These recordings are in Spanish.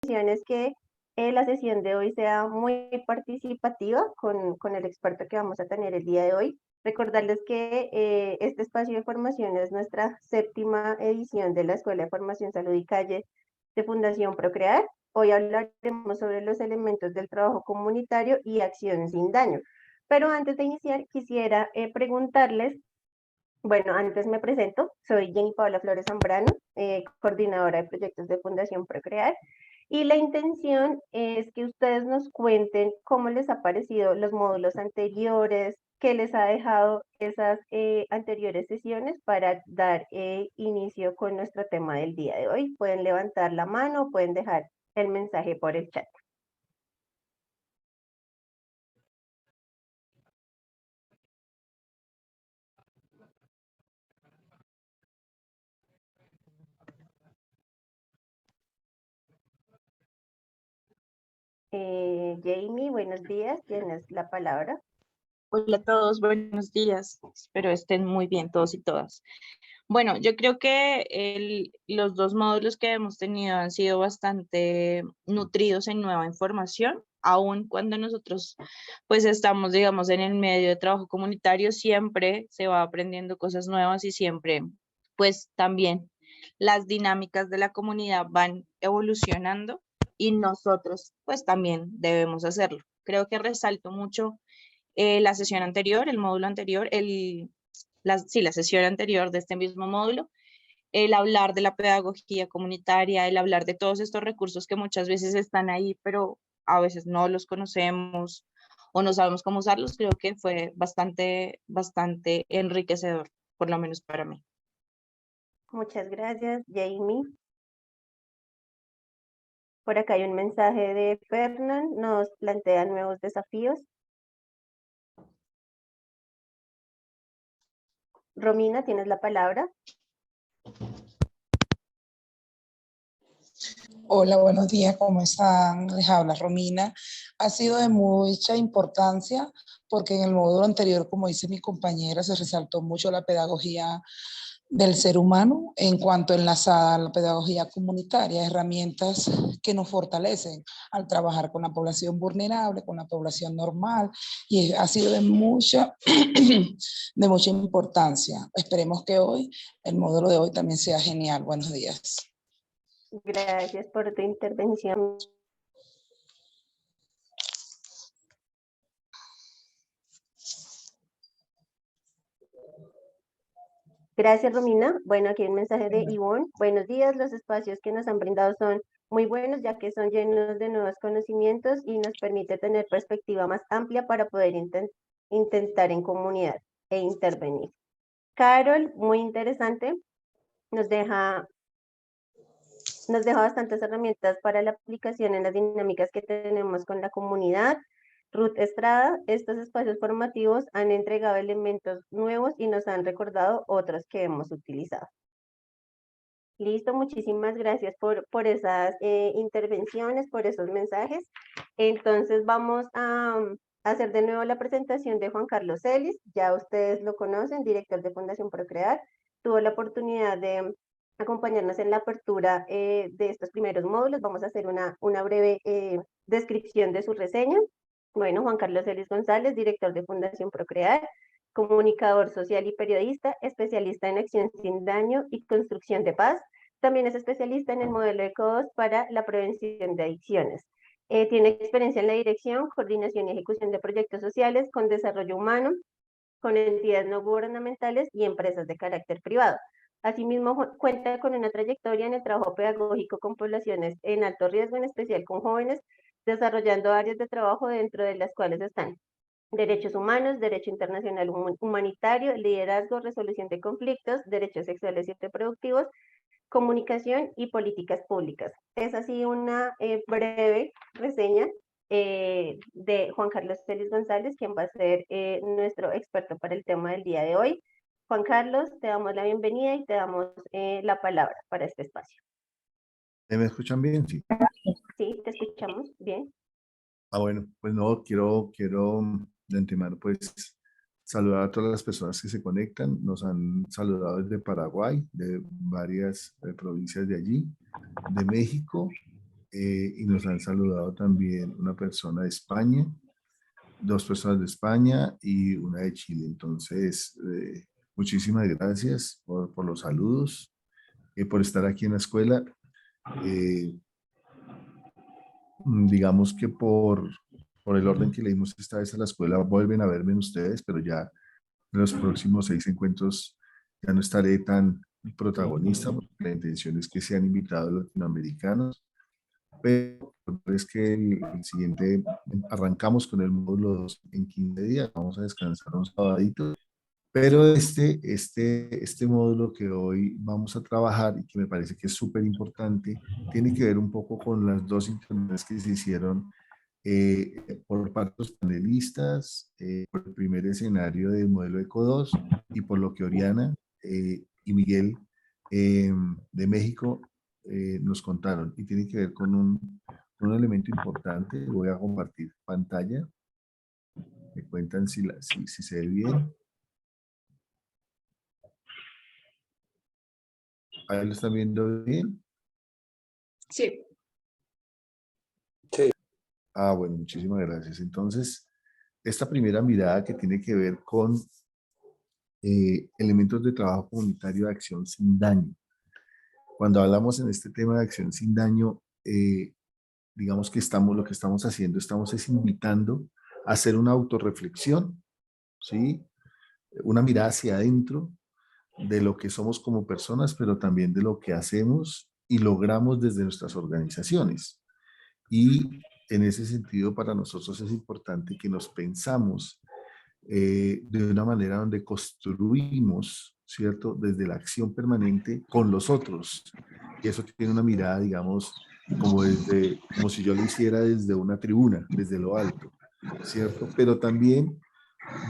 es que la sesión de hoy sea muy participativa con el experto que vamos a tener el día de hoy. Recordarles que este espacio de formación es nuestra séptima edición de la Escuela de Formación Salud y Calle de Fundación Procrear. Hoy hablaremos sobre los elementos del trabajo comunitario y acción sin daño. Pero antes de iniciar, quisiera preguntarles, bueno, antes me presento, soy Jenny Paola Flores Zambrano, coordinadora de proyectos de Fundación Procrear, y la intención es que ustedes nos cuenten cómo les ha parecido los módulos anteriores, qué les ha dejado esas anteriores sesiones para dar inicio con nuestro tema del día de hoy. Pueden levantar la mano, pueden dejar el mensaje por el chat. Jamie, buenos días, tienes la palabra. Hola a todos, buenos días. Espero estén muy bien todos y todas. Bueno, yo creo que los dos módulos que hemos tenido han sido bastante nutridos en nueva información, aun cuando nosotros pues estamos, digamos, en el medio de trabajo comunitario, siempre se va aprendiendo cosas nuevas y siempre pues también las dinámicas de la comunidad van evolucionando y nosotros pues también debemos hacerlo. Creo que resalto mucho la sesión anterior, el módulo anterior, la sesión anterior de este mismo módulo, el hablar de la pedagogía comunitaria, el hablar de todos estos recursos que muchas veces están ahí, pero a veces no los conocemos o no sabemos cómo usarlos. Creo que fue bastante enriquecedor, por lo menos para mí. Muchas gracias, Jamie. Por acá hay un mensaje de Fernán, nos plantea nuevos desafíos. Romina, tienes la palabra. Hola, buenos días, ¿cómo están? Les habla Romina. Ha sido de mucha importancia porque en el módulo anterior, como dice mi compañera, se resaltó mucho la pedagogía del ser humano en cuanto enlazada a la pedagogía comunitaria, herramientas que nos fortalecen al trabajar con la población vulnerable, con la población normal, y ha sido de mucha, de mucha importancia. Esperemos que hoy, el módulo de hoy también sea genial. Buenos días. Gracias por tu intervención. Gracias, Romina. Bueno, aquí hay un mensaje de Ivonne. Buenos días, los espacios que nos han brindado son muy buenos, ya que son llenos de nuevos conocimientos y nos permite tener perspectiva más amplia para poder intentar en comunidad e intervenir. Carol, muy interesante, nos deja bastantes herramientas para la aplicación en las dinámicas que tenemos con la comunidad. Ruth Estrada, estos espacios formativos han entregado elementos nuevos y nos han recordado otros que hemos utilizado. Listo, muchísimas gracias por esas intervenciones, por esos mensajes. Entonces vamos a hacer de nuevo la presentación de Juan Carlos Celis. Ya ustedes lo conocen, director de Fundación Procrear. Tuvo la oportunidad de acompañarnos en la apertura de estos primeros módulos. Vamos a hacer una breve descripción de su reseña. Bueno, Juan Carlos Celis González, director de Fundación Procrear, comunicador social y periodista, especialista en acción sin daño y construcción de paz. También es especialista en el modelo ECODOS para la prevención de adicciones. Tiene experiencia en la dirección, coordinación y ejecución de proyectos sociales con desarrollo humano, con entidades no gubernamentales y empresas de carácter privado. Asimismo, cuenta con una trayectoria en el trabajo pedagógico con poblaciones en alto riesgo, en especial con jóvenes, desarrollando áreas de trabajo dentro de las cuales están derechos humanos, derecho internacional humanitario, liderazgo, resolución de conflictos, derechos sexuales y reproductivos, comunicación y políticas públicas. Es así una breve reseña de Juan Carlos Celis González, quien va a ser nuestro experto para el tema del día de hoy. Juan Carlos, te damos la bienvenida y te damos la palabra para este espacio. ¿Me escuchan bien? Sí. Sí, te escuchamos bien. Bueno, pues no, quiero de antemano pues saludar a todas las personas que se conectan. Nos han saludado desde Paraguay, de varias provincias de allí, de México, y nos han saludado también una persona de España, 2 personas de España y una de Chile. Entonces, muchísimas gracias por los saludos, por estar aquí en la escuela. Digamos que por el orden que le dimos esta vez a la escuela, vuelven a verme ustedes, pero ya en los próximos 6 encuentros ya no estaré tan protagonista, porque la intención es que sean invitados latinoamericanos, pero es que el siguiente, arrancamos con el módulo 2 en 15 días, vamos a descansar un sabadito, pero este módulo que hoy vamos a trabajar y que me parece que es súper importante, tiene que ver un poco con las 2 intervenciones que se hicieron por parte de los panelistas, por el primer escenario del modelo ECO 2 y por lo que Oriana y Miguel de México nos contaron. Y tiene que ver con un elemento importante. Voy a compartir pantalla. Me cuentan si se ve bien. ¿Ahí lo están viendo bien? Sí. Sí. Ah, bueno, muchísimas gracias. Entonces, esta primera mirada que tiene que ver con elementos de trabajo comunitario de acción sin daño. Cuando hablamos en este tema de acción sin daño, digamos que lo que estamos haciendo, estamos es invitando a hacer una autorreflexión, ¿sí? Una mirada hacia adentro de lo que somos como personas, pero también de lo que hacemos y logramos desde nuestras organizaciones. Y en ese sentido, para nosotros es importante que nos pensamos de una manera donde construimos, ¿cierto? Desde la acción permanente con los otros. Y eso tiene una mirada, digamos, como si yo lo hiciera desde una tribuna, desde lo alto, ¿cierto? Pero también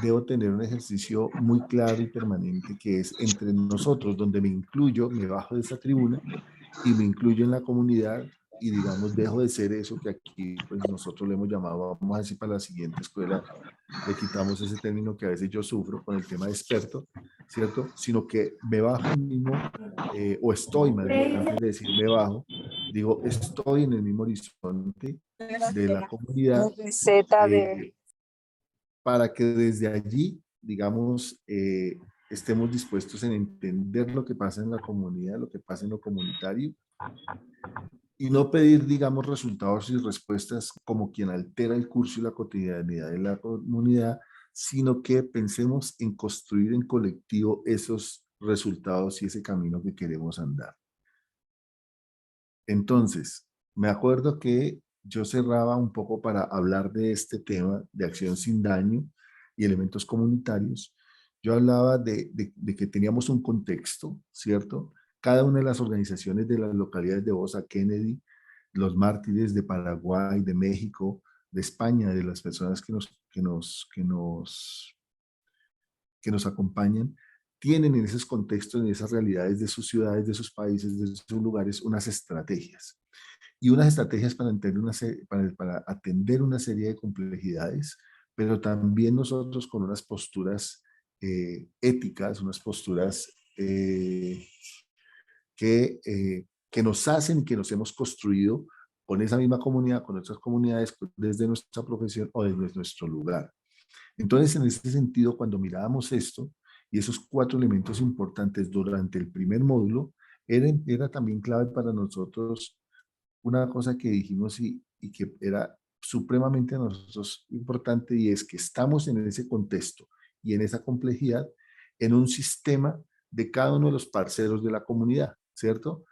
debo tener un ejercicio muy claro y permanente que es entre nosotros, donde me incluyo, me bajo de esa tribuna y me incluyo en la comunidad y digamos dejo de ser eso que aquí pues nosotros le hemos llamado, vamos a decir para la siguiente escuela, le quitamos ese término que a veces yo sufro con el tema de experto, ¿cierto? Sino que me bajo mismo, o estoy más bien, antes de decir me bajo, digo estoy en el mismo horizonte de la comunidad, para que desde allí, digamos, estemos dispuestos en entender lo que pasa en la comunidad, lo que pasa en lo comunitario, y no pedir, digamos, resultados y respuestas como quien altera el curso y la cotidianidad de la comunidad, sino que pensemos en construir en colectivo esos resultados y ese camino que queremos andar. Entonces, me acuerdo que yo cerraba un poco para hablar de este tema de acción sin daño y elementos comunitarios. Yo hablaba de que teníamos un contexto, ¿cierto? Cada una de las organizaciones de las localidades de Bosa, Kennedy, los mártires de Paraguay, de México, de España, de las personas que nos acompañan, tienen en esos contextos, en esas realidades de sus ciudades, de sus países, de sus lugares, unas estrategias. Y unas estrategias para atender una serie de complejidades, pero también nosotros con unas posturas éticas, unas posturas que nos hacen y que nos hemos construido con esa misma comunidad, con otras comunidades, desde nuestra profesión o desde nuestro lugar. Entonces, en ese sentido, cuando mirábamos esto y esos 4 elementos importantes durante el primer módulo, era también clave para nosotros una cosa que dijimos y que era supremamente a nosotros importante, y es que estamos en ese contexto y en esa complejidad en un sistema de cada uno de los parceros de la comunidad, ¿cierto?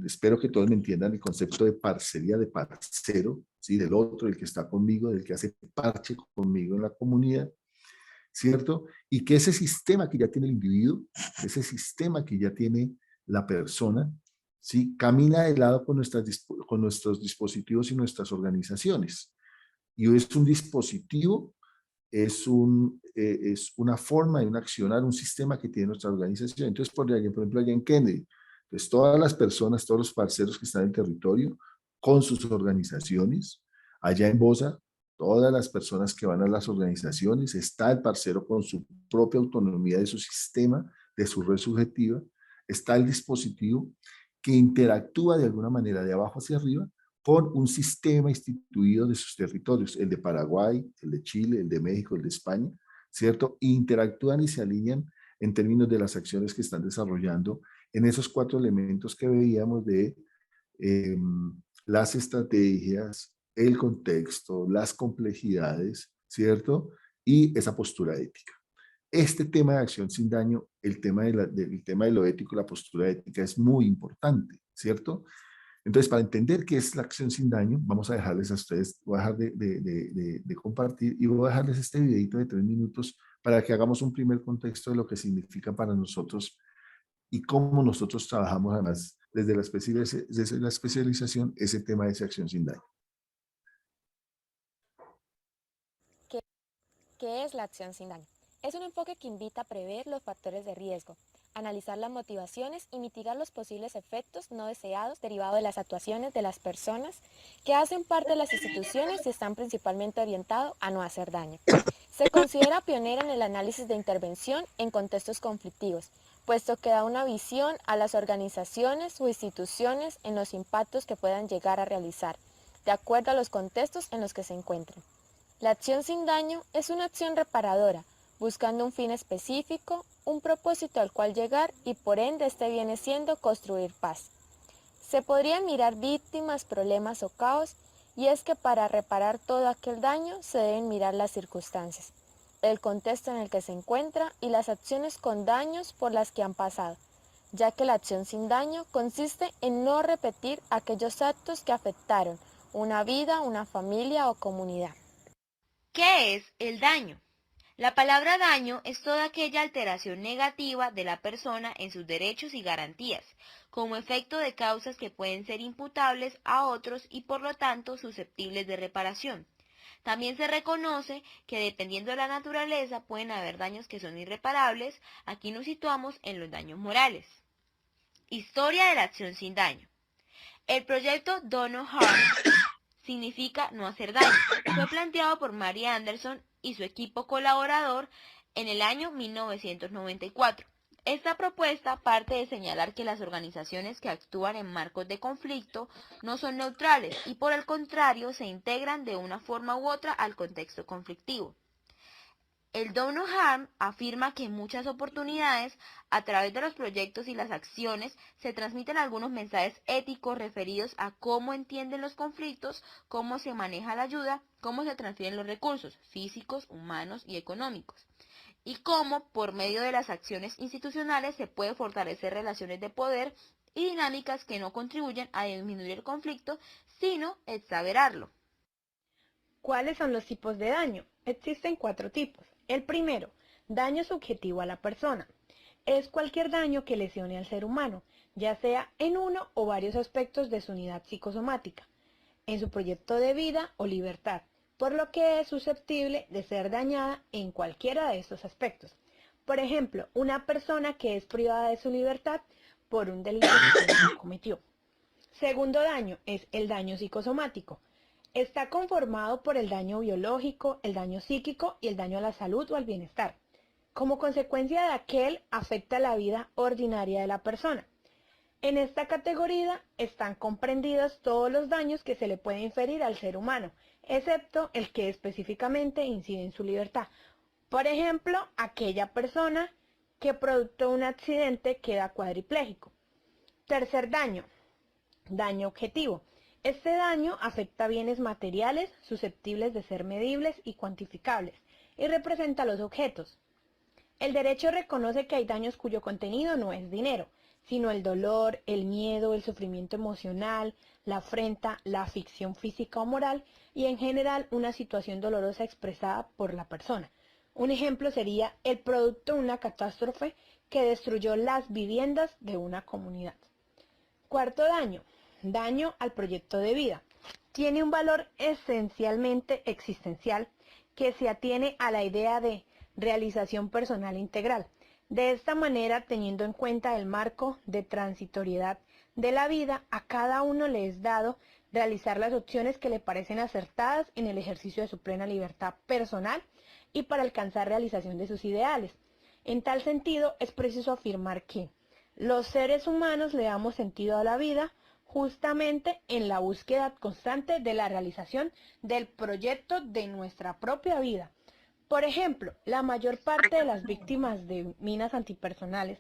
Espero que todos me entiendan el concepto de parcería, de parcero, ¿sí? Del otro, el que está conmigo, del que hace parche conmigo en la comunidad, ¿cierto? Y que ese sistema que ya tiene el individuo, ese sistema que ya tiene la persona, ¿sí? Camina de lado con nuestros dispositivos y nuestras organizaciones. Y es un dispositivo, es una forma de un accionar, un sistema que tiene nuestra organización. Entonces, por ejemplo, allá en Kennedy, pues todas las personas, todos los parceros que están en el territorio, con sus organizaciones, allá en Bosa, todas las personas que van a las organizaciones, está el parcero con su propia autonomía de su sistema, de su red subjetiva, está el dispositivo que interactúa de alguna manera de abajo hacia arriba con un sistema instituido de sus territorios, el de Paraguay, el de Chile, el de México, el de España, ¿cierto? E interactúan y se alinean en términos de las acciones que están desarrollando en esos 4 elementos que veíamos de las estrategias, el contexto, las complejidades, ¿cierto? Y esa postura ética. Este tema de acción sin daño, el tema de lo ético, la postura ética es muy importante, ¿cierto? Entonces, para entender qué es la acción sin daño, vamos a dejarles a ustedes, voy a dejar de compartir y voy a dejarles este videito de 3 minutos para que hagamos un primer contexto de lo que significa para nosotros y cómo nosotros trabajamos además desde la especialización ese tema de esa acción sin daño. ¿Qué es la acción sin daño? Es un enfoque que invita a prever los factores de riesgo, analizar las motivaciones y mitigar los posibles efectos no deseados derivados de las actuaciones de las personas que hacen parte de las instituciones y están principalmente orientados a no hacer daño. Se considera pionera en el análisis de intervención en contextos conflictivos, puesto que da una visión a las organizaciones o instituciones en los impactos que puedan llegar a realizar, de acuerdo a los contextos en los que se encuentren. La acción sin daño es una acción reparadora, buscando un fin específico, un propósito al cual llegar y por ende este viene siendo construir paz. Se podrían mirar víctimas, problemas o caos, y es que para reparar todo aquel daño se deben mirar las circunstancias, el contexto en el que se encuentra y las acciones con daños por las que han pasado, ya que la acción sin daño consiste en no repetir aquellos actos que afectaron una vida, una familia o comunidad. ¿Qué es el daño? La palabra daño es toda aquella alteración negativa de la persona en sus derechos y garantías, como efecto de causas que pueden ser imputables a otros y por lo tanto susceptibles de reparación. También se reconoce que dependiendo de la naturaleza pueden haber daños que son irreparables. Aquí nos situamos en los daños morales. Historia de la acción sin daño. El proyecto Do No Harm significa no hacer daño. Fue planteado por Mary Anderson y su equipo colaborador en el año 1994. Esta propuesta parte de señalar que las organizaciones que actúan en marcos de conflicto no son neutrales y por el contrario se integran de una forma u otra al contexto conflictivo. El Do No Harm afirma que en muchas oportunidades, a través de los proyectos y las acciones, se transmiten algunos mensajes éticos referidos a cómo entienden los conflictos, cómo se maneja la ayuda, cómo se transfieren los recursos físicos, humanos y económicos, y cómo, por medio de las acciones institucionales, se puede fortalecer relaciones de poder y dinámicas que no contribuyen a disminuir el conflicto, sino exagerarlo. ¿Cuáles son los tipos de daño? Existen 4 tipos. El primero, daño subjetivo a la persona. Es cualquier daño que lesione al ser humano, ya sea en uno o varios aspectos de su unidad psicosomática, en su proyecto de vida o libertad, por lo que es susceptible de ser dañada en cualquiera de estos aspectos. Por ejemplo, una persona que es privada de su libertad por un delito que no cometió. Segundo daño es el daño psicosomático. Está conformado por el daño biológico, el daño psíquico y el daño a la salud o al bienestar. Como consecuencia de aquel, afecta la vida ordinaria de la persona. En esta categoría están comprendidos todos los daños que se le puede inferir al ser humano, excepto el que específicamente incide en su libertad. Por ejemplo, aquella persona que producto de un accidente queda cuadripléjico. Tercer daño, daño objetivo. Este daño afecta bienes materiales susceptibles de ser medibles y cuantificables y representa los objetos. El derecho reconoce que hay daños cuyo contenido no es dinero, sino el dolor, el miedo, el sufrimiento emocional, la afrenta, la aflicción física o moral y en general una situación dolorosa expresada por la persona. Un ejemplo sería el producto de una catástrofe que destruyó las viviendas de una comunidad. Cuarto daño, daño al proyecto de vida. Tiene un valor esencialmente existencial que se atiene a la idea de realización personal integral. De esta manera, teniendo en cuenta el marco de transitoriedad de la vida, a cada uno le es dado realizar las opciones que le parecen acertadas en el ejercicio de su plena libertad personal y para alcanzar realización de sus ideales. En tal sentido, es preciso afirmar que los seres humanos le damos sentido a la vida justamente en la búsqueda constante de la realización del proyecto de nuestra propia vida. Por ejemplo, la mayor parte de las víctimas de minas antipersonales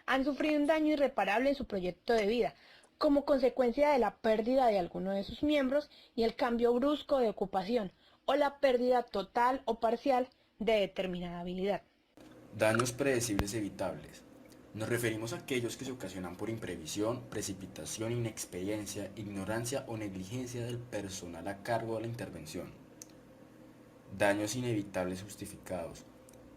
han sufrido un daño irreparable en su proyecto de vida, como consecuencia de la pérdida de alguno de sus miembros y el cambio brusco de ocupación, o la pérdida total o parcial de determinada habilidad. Daños predecibles evitables. Nos referimos a aquellos que se ocasionan por imprevisión, precipitación, inexperiencia, ignorancia o negligencia del personal a cargo de la intervención. Daños inevitables justificados.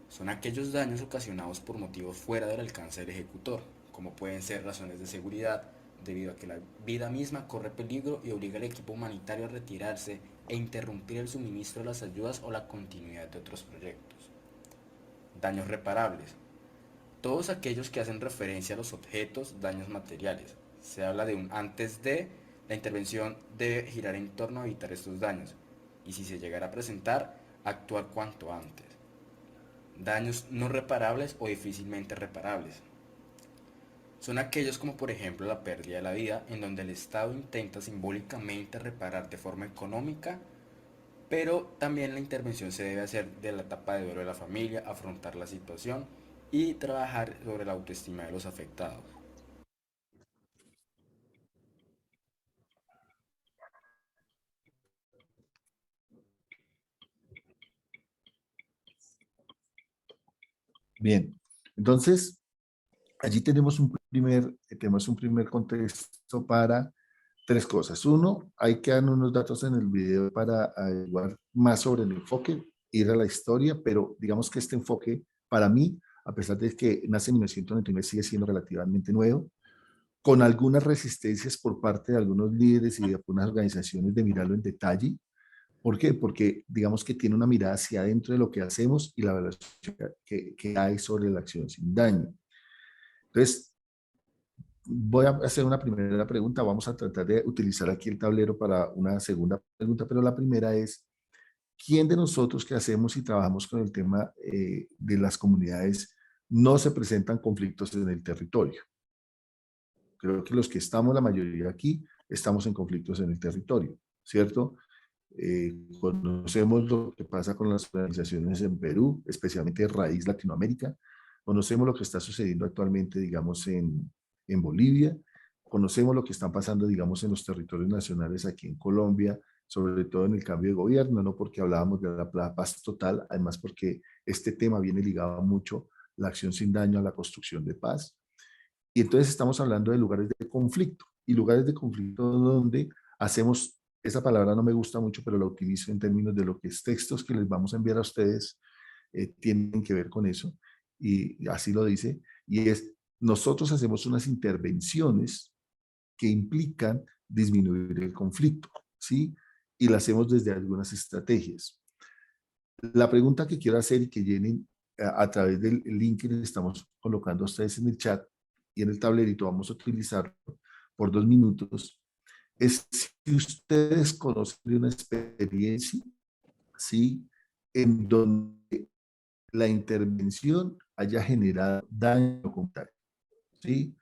Son aquellos daños ocasionados por motivos fuera del alcance del ejecutor, como pueden ser razones de seguridad, debido a que la vida misma corre peligro y obliga al equipo humanitario a retirarse e interrumpir el suministro de las ayudas o la continuidad de otros proyectos. Daños reparables. Todos aquellos que hacen referencia a los objetos, daños materiales. Se habla de un antes de, la intervención debe girar en torno a evitar estos daños, y si se llegara a presentar, actuar cuanto antes. Daños no reparables o difícilmente reparables. Son aquellos como por ejemplo la pérdida de la vida, en donde el Estado intenta simbólicamente reparar de forma económica, pero también la intervención se debe hacer de la etapa de duelo de la familia, afrontar la situación y trabajar sobre la autoestima de los afectados. Bien, entonces allí tenemos un primer contexto para tres cosas. Uno, hay que dar unos datos en el video para averiguar más sobre el enfoque, ir a la historia, pero digamos que este enfoque para mí, a pesar de que nace en 1999, sigue siendo relativamente nuevo, con algunas resistencias por parte de algunos líderes y de algunas organizaciones de mirarlo en detalle. ¿Por qué? Porque digamos que tiene una mirada hacia adentro de lo que hacemos y la evaluación que hay sobre la acción sin daño. Entonces, voy a hacer una primera pregunta. Vamos a tratar de utilizar aquí el tablero para una segunda pregunta, pero la primera es, ¿quién de nosotros que hacemos y trabajamos con el tema de las comunidades no se presentan conflictos en el territorio? Creo que los que estamos, la mayoría aquí, estamos en conflictos en el territorio, ¿cierto? Conocemos lo que pasa con las organizaciones en Perú, especialmente Raíz Latinoamérica. Conocemos lo que está sucediendo actualmente, digamos, en Bolivia. Conocemos lo que está pasando, digamos, en los territorios nacionales aquí en Colombia, sobre todo en el cambio de gobierno, no porque hablábamos de la paz total, además porque este tema viene ligado mucho la acción sin daño a la construcción de paz. Y entonces estamos hablando de lugares de conflicto, y lugares de conflicto donde hacemos, esa palabra no me gusta mucho, pero la utilizo en términos de lo que es textos que les vamos a enviar a ustedes, tienen que ver con eso, y así lo dice, y es, nosotros hacemos unas intervenciones que implican disminuir el conflicto, ¿sí? Y lo hacemos desde algunas estrategias. La pregunta que quiero hacer y que llenen a través del link que les estamos colocando a ustedes en el chat y en el tablerito, vamos a utilizarlo por 2 minutos, es si ustedes conocen de una experiencia, ¿sí? En donde la intervención haya generado daño contrario, ¿sí?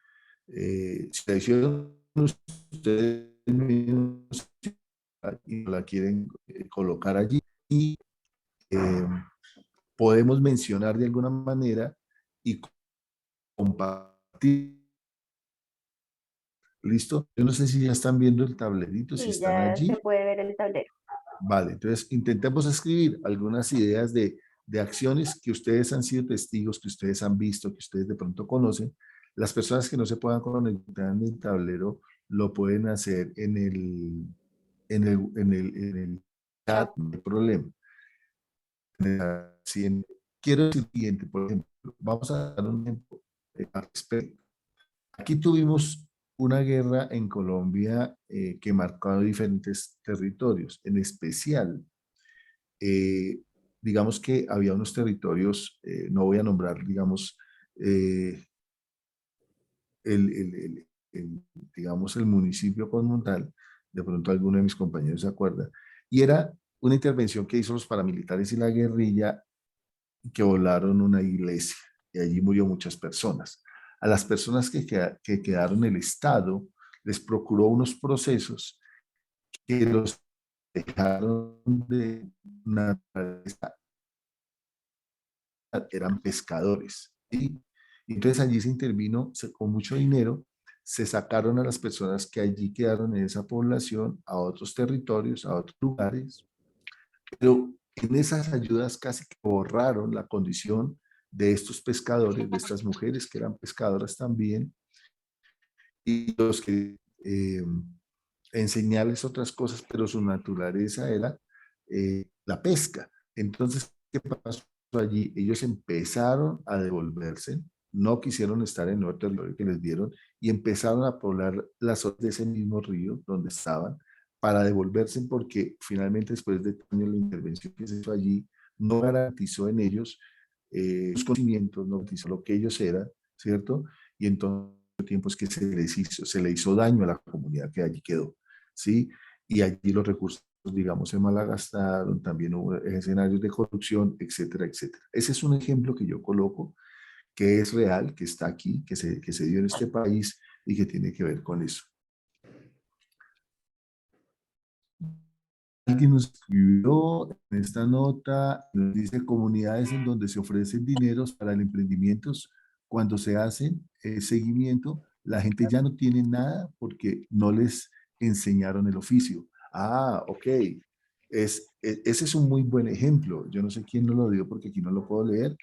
Si la hicieron ustedes mismos y la quieren colocar allí, y podemos mencionar de alguna manera y compartir. ¿Listo? Yo no sé si ya están viendo el tablerito, si Sí, están ya allí. se puede ver el tablero. Vale, entonces intentemos escribir algunas ideas de acciones que ustedes han sido testigos, que ustedes han visto, que ustedes de pronto conocen. Las personas que no se puedan conectar en el tablero lo pueden hacer en el chat, no hay problema. Quiero decir lo siguiente, por ejemplo, vamos a dar un ejemplo al respecto. Aquí tuvimos una guerra en Colombia que marcó diferentes territorios, en especial, digamos que había unos territorios, no voy a nombrar, digamos, digamos, el municipio como tal, de pronto alguno de mis compañeros se acuerda, y era una intervención que hizo los paramilitares y la guerrilla que volaron una iglesia, y allí murió muchas personas. A las personas que quedaron, el Estado les procuró unos procesos que los dejaron de naturaleza, eran pescadores. ¿Sí? Y entonces allí se intervino con mucho dinero, se sacaron a las personas que allí quedaron en esa población a otros territorios, a otros lugares, pero en esas ayudas casi que borraron la condición de estos pescadores, de estas mujeres que eran pescadoras también, y los que enseñarles otras cosas, pero su naturaleza era la pesca. Entonces, ¿qué pasó allí? Ellos empezaron a devolverse, no quisieron estar en el nuevo territorio que les dieron y empezaron a poblar las orillas de ese mismo río donde estaban para devolverse porque finalmente después de años la intervención que se hizo allí no garantizó en ellos sus conocimientos, no garantizó lo que ellos eran, ¿cierto? Y entonces tiempos que se le hizo daño a la comunidad que allí quedó, ¿sí? Y allí los recursos, digamos, se malgastaron, también hubo escenarios de corrupción, etcétera, etcétera. Ese es un ejemplo que yo coloco, que es real, que está aquí, que se dio en este país y que tiene que ver con eso. Alguien nos escribió en esta nota, nos dice comunidades en donde se ofrecen dineros para el emprendimiento, cuando se hacen seguimiento, la gente ya no tiene nada porque no les enseñaron el oficio. Ah, ok. Ese es un muy buen ejemplo. Yo no sé quién nos lo dio porque aquí no lo puedo leer.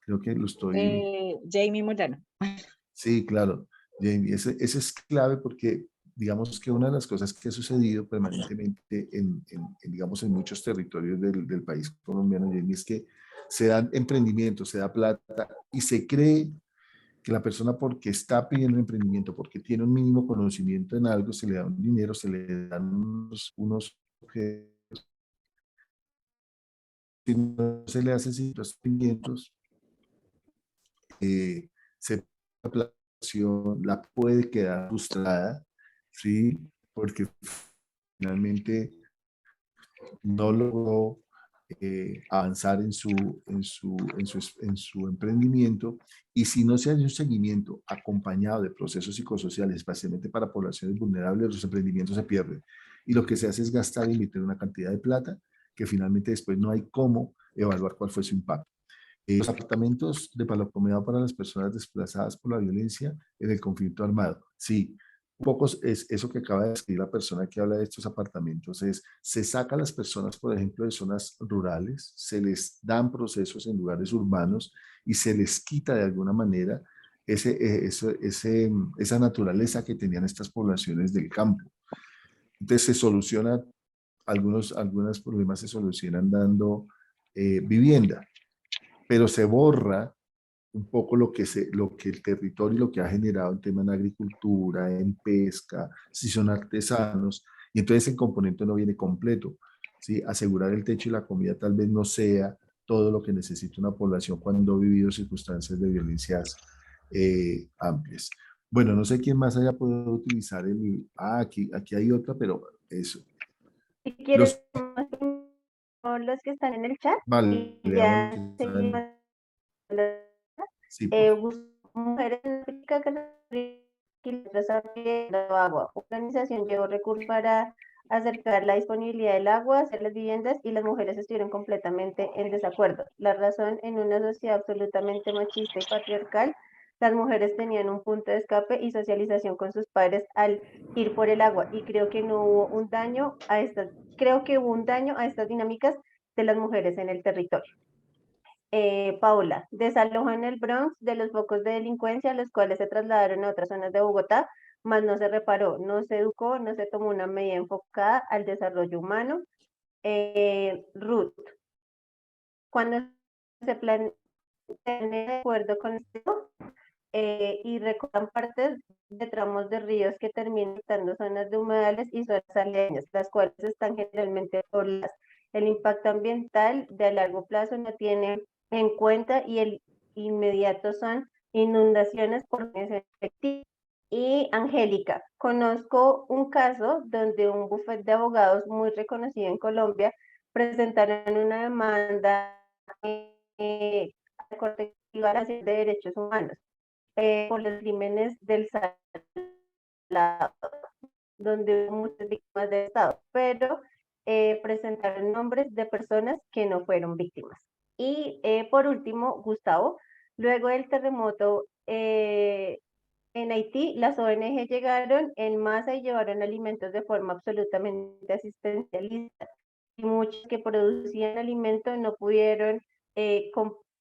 Creo que lo estoy... Jamie Morano. Sí, claro, Jamie, ese es clave porque digamos que una de las cosas que ha sucedido permanentemente digamos, en muchos territorios del país colombiano, Jamie, es que se dan emprendimientos, se da plata y se cree que la persona porque está pidiendo emprendimiento, porque tiene un mínimo conocimiento en algo, se le da un dinero, se le dan unos objetos, si no se le hacen ciertos emprendimientos, se la puede quedar frustrada, ¿sí? Porque finalmente no logró avanzar en su emprendimiento y si no se hace un seguimiento acompañado de procesos psicosociales, especialmente para poblaciones vulnerables, los emprendimientos se pierden y lo que se hace es gastar y invertir una cantidad de plata que finalmente después no hay cómo evaluar cuál fue su impacto. Los apartamentos de palo acomodado para las personas desplazadas por la violencia en el conflicto armado. Sí, un poco es eso que acaba de decir la persona que habla de estos apartamentos, es se saca a las personas, por ejemplo, de zonas rurales, se les dan procesos en lugares urbanos y se les quita de alguna manera esa naturaleza que tenían estas poblaciones del campo. Entonces se soluciona, algunos problemas se solucionan dando vivienda, pero se borra un poco lo que el territorio, lo que ha generado en temas de agricultura, en pesca, si son artesanos, y entonces el componente no viene completo. ¿Sí? Asegurar el techo y la comida tal vez no sea todo lo que necesita una población cuando ha vivido circunstancias de violencias amplias. Bueno, no sé quién más haya podido utilizar aquí hay otra, pero eso. Si quieres, los que están en el chat, Vale, y leamos lo ya que seguimos. sí, por Mujeres en África que desarrollando agua. Organización llevó recursos para acercar la disponibilidad del agua, hacer las viviendas y las mujeres estuvieron completamente en desacuerdo. La razón, en una sociedad absolutamente machista y patriarcal, las mujeres tenían un punto de escape y socialización con sus padres al ir por el agua y creo que no hubo un daño a estas, creo que hubo un daño a estas dinámicas de las mujeres en el territorio. Paula, desalojo en el Bronx de los focos de delincuencia, los cuales se trasladaron a otras zonas de Bogotá, mas no se reparó, no se educó, no se tomó una medida enfocada al desarrollo humano. Ruth, cuando se planea de acuerdo con esto y recortan partes de tramos de ríos que terminan estando zonas de humedales y zonas aledañas, las cuales están generalmente pobladas. El impacto ambiental de a largo plazo no tiene en cuenta y el inmediato son inundaciones por efectivo. Y Angélica, conozco un caso donde un bufete de abogados muy reconocido en Colombia presentaron una demanda colectiva de derechos humanos por los crímenes del salado. donde hubo muchas víctimas del Estado, pero presentaron nombres de personas que no fueron víctimas. Y por último, Gustavo, luego del terremoto en Haití, las ONG llegaron en masa y llevaron alimentos de forma absolutamente asistencialista. Y muchos que producían alimentos no pudieron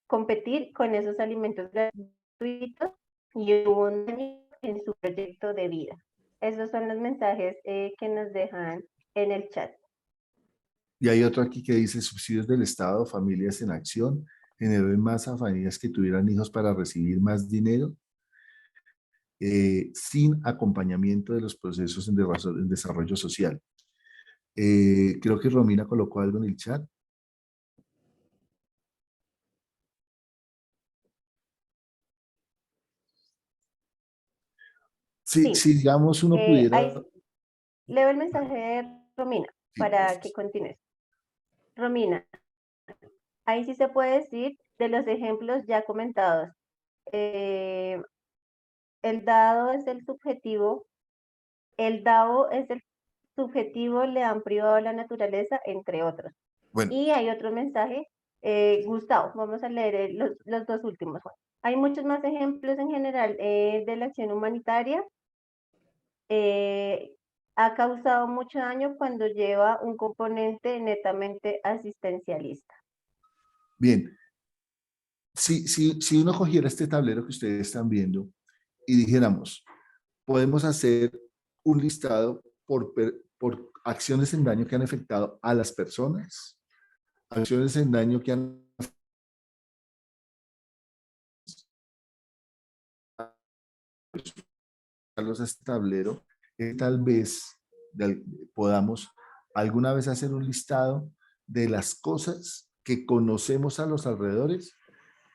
competir con esos alimentos gratuitos y hubo un daño en su proyecto de vida. Esos son los mensajes que nos dejan en el chat. Y hay otro aquí que dice subsidios del Estado, familias en acción, generó en masa familias que tuvieran hijos para recibir más dinero, sin acompañamiento de los procesos en desarrollo social. Creo que Romina colocó algo en el chat. Sí. Si digamos uno pudiera... Leo el mensaje de Romina para que continúes. Romina, ahí sí se puede decir de los ejemplos ya comentados. El dado es el subjetivo, el dado es el subjetivo, le han privado la naturaleza, entre otros. Bueno. Y hay otro mensaje, Gustavo, vamos a leer los dos últimos. Hay muchos más ejemplos en general de la acción humanitaria. Ha causado mucho daño cuando lleva un componente netamente asistencialista. Bien, si uno cogiera este tablero que ustedes están viendo y dijéramos, podemos hacer un listado por acciones en daño que han afectado a las personas, acciones en daño que han afectado a este tablero, tal vez podamos alguna vez hacer un listado de las cosas que conocemos a los alrededores,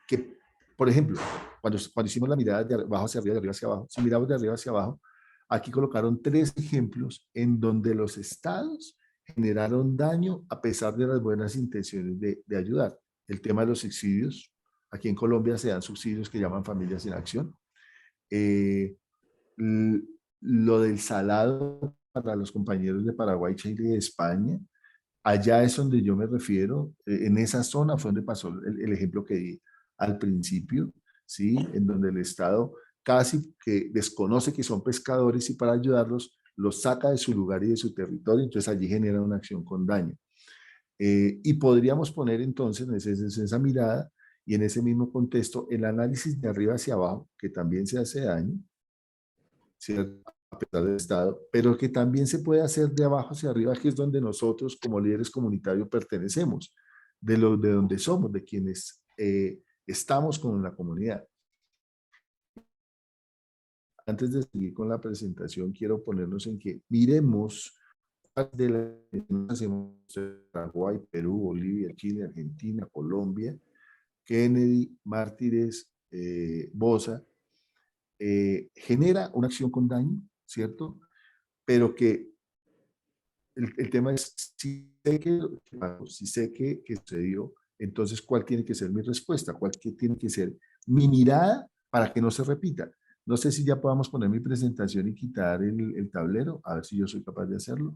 que, por ejemplo, cuando hicimos la mirada de abajo hacia arriba, de arriba hacia abajo, si miramos de arriba hacia abajo, aquí colocaron 3 ejemplos en donde los estados generaron daño a pesar de las buenas intenciones de ayudar. El tema de los subsidios, aquí en Colombia se dan subsidios que llaman familias en acción. Lo del salado para los compañeros de Paraguay, Chile y de España, allá es donde yo me refiero, en esa zona fue donde pasó el ejemplo que di al principio, ¿sí? En donde el Estado casi que desconoce que son pescadores y para ayudarlos los saca de su lugar y de su territorio, entonces allí genera una acción con daño. Y podríamos poner entonces en esa mirada y en ese mismo contexto el análisis de arriba hacia abajo, que también se hace daño, ¿cierto? A pesar del Estado, pero que también se puede hacer de abajo hacia arriba, que es donde nosotros como líderes comunitarios pertenecemos, de donde somos, de quienes estamos con la comunidad. Antes de seguir con la presentación, quiero ponernos en que miremos de las que hacemos en Paraguay, Perú, Bolivia, Chile, Argentina, Colombia, Kennedy, Mártires, Bosa, genera una acción con daño, ¿cierto? Pero que el tema es, si sé que sucedió, entonces, ¿cuál tiene que ser mi respuesta? ¿Cuál tiene que ser mi mirada para que no se repita? No sé si ya podamos poner mi presentación y quitar el tablero, a ver si yo soy capaz de hacerlo.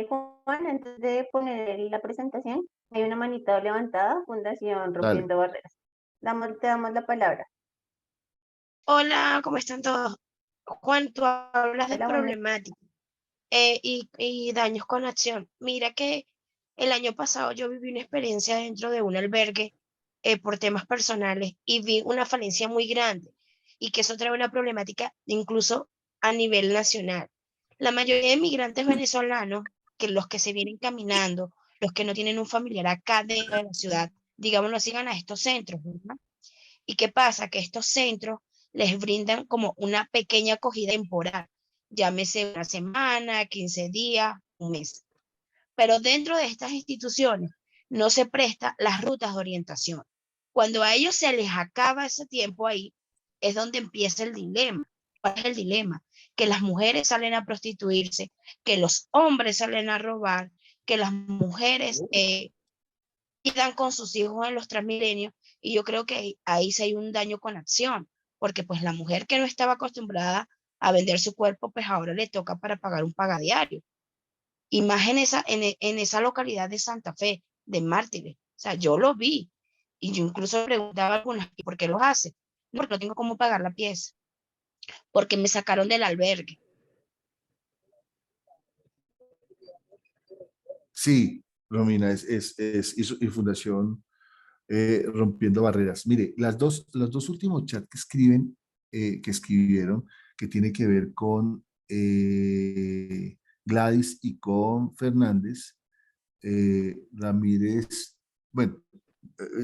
Juan, antes de poner la presentación, hay una manita levantada, Fundación Rompiendo Barreras. Te damos la palabra. Hola, ¿cómo están todos? Juan, tú hablas de problemática y daños con acción. Mira que el año pasado yo viví una experiencia dentro de un albergue por temas personales y vi una falencia muy grande y que eso trae una problemática incluso a nivel nacional. La mayoría de migrantes venezolanos, que los que se vienen caminando, los que no tienen un familiar acá dentro de la ciudad, digámoslo así, van a estos centros, ¿verdad? ¿Y qué pasa? Que estos centros les brindan como una pequeña acogida temporal, llámese una semana, 15 días, un mes. Pero dentro de estas instituciones no se presta las rutas de orientación. Cuando a ellos se les acaba ese tiempo ahí, es donde empieza el dilema. ¿Cuál es el dilema? Que las mujeres salen a prostituirse, que los hombres salen a robar, que las mujeres quedan con sus hijos en los Transmilenios, y yo creo que ahí sí hay un daño con acción, porque pues la mujer que no estaba acostumbrada a vender su cuerpo, pues ahora le toca para pagar un pagadiario. Y más en esa localidad de Santa Fe, de Mártires. O sea, yo lo vi. Y yo incluso preguntaba a algunas, ¿y por qué los hace? No, porque no tengo cómo pagar la pieza. Porque me sacaron del albergue. Sí, Romina, y Fundación Rompiendo Barreras. Mire, los dos últimos chats que escribieron, que tiene que ver con Gladys y con Fernández, Ramírez, bueno,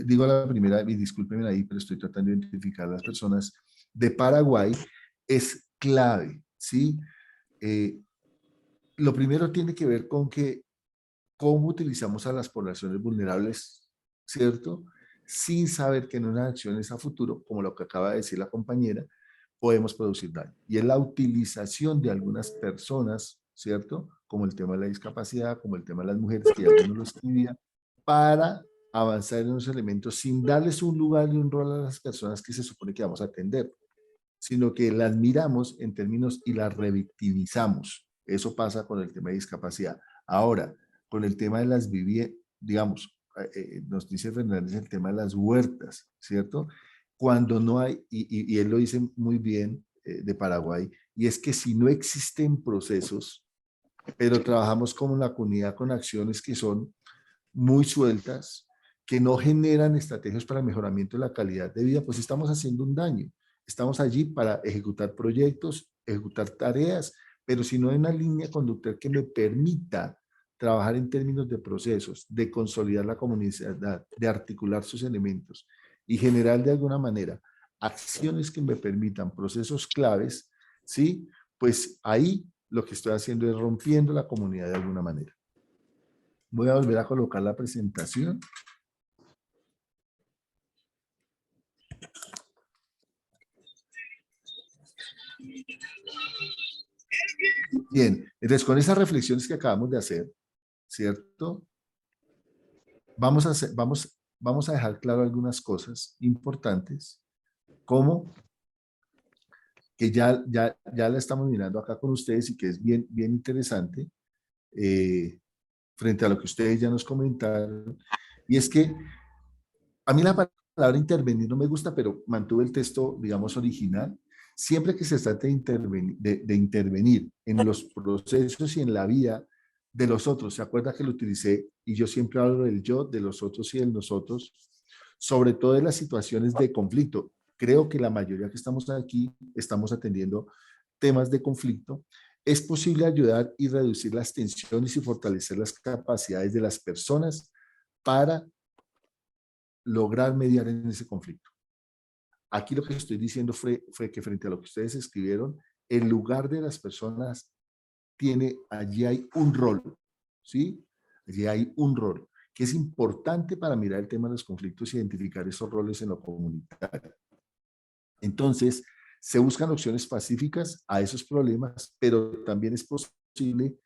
digo la primera, y discúlpenme ahí, pero estoy tratando de identificar a las personas de Paraguay, es clave, ¿sí? Lo primero tiene que ver con que cómo utilizamos a las poblaciones vulnerables, ¿cierto? Sin saber que en unas acciones a futuro, como lo que acaba de decir la compañera, podemos producir daño. Y es la utilización de algunas personas, ¿cierto? Como el tema de la discapacidad, como el tema de las mujeres, que ya algunos lo escribían, para avanzar en unos elementos sin darles un lugar y un rol a las personas que se supone que vamos a atender, sino que las miramos en términos y las revictimizamos. Eso pasa con el tema de discapacidad. Ahora, con el tema de las viviendas, digamos, nos dice Fernández el tema de las huertas, ¿cierto? Cuando no hay, y él lo dice muy bien de Paraguay, y es que si no existen procesos, pero trabajamos como la comunidad con acciones que son muy sueltas, que no generan estrategias para el mejoramiento de la calidad de vida, pues estamos haciendo un daño. Estamos allí para ejecutar proyectos, ejecutar tareas, pero si no hay una línea conductual que me permita trabajar en términos de procesos, de consolidar la comunidad, de articular sus elementos y generar de alguna manera acciones que me permitan procesos claves, ¿sí? Pues ahí lo que estoy haciendo es rompiendo la comunidad de alguna manera. Voy a volver a colocar la presentación. Bien, entonces con esas reflexiones que acabamos de hacer, ¿cierto? Vamos a dejar claro algunas cosas importantes, como que ya la estamos mirando acá con ustedes y que es bien interesante, frente a lo que ustedes ya nos comentaron, y es que a mí la palabra intervenir no me gusta, pero mantuve el texto, digamos, original. Siempre que se trate de intervenir en los procesos y en la vida de los otros, ¿se acuerda que lo utilicé? Y yo siempre hablo del yo, de los otros y de nosotros, sobre todo en las situaciones de conflicto. Creo que la mayoría que estamos aquí estamos atendiendo temas de conflicto. Es posible ayudar y reducir las tensiones y fortalecer las capacidades de las personas para lograr mediar en ese conflicto. Aquí lo que estoy diciendo fue que frente a lo que ustedes escribieron, el lugar de las personas allí hay un rol, ¿sí? Allí hay un rol que es importante para mirar el tema de los conflictos y identificar esos roles en lo comunitario. Entonces, se buscan opciones pacíficas a esos problemas, pero también es posible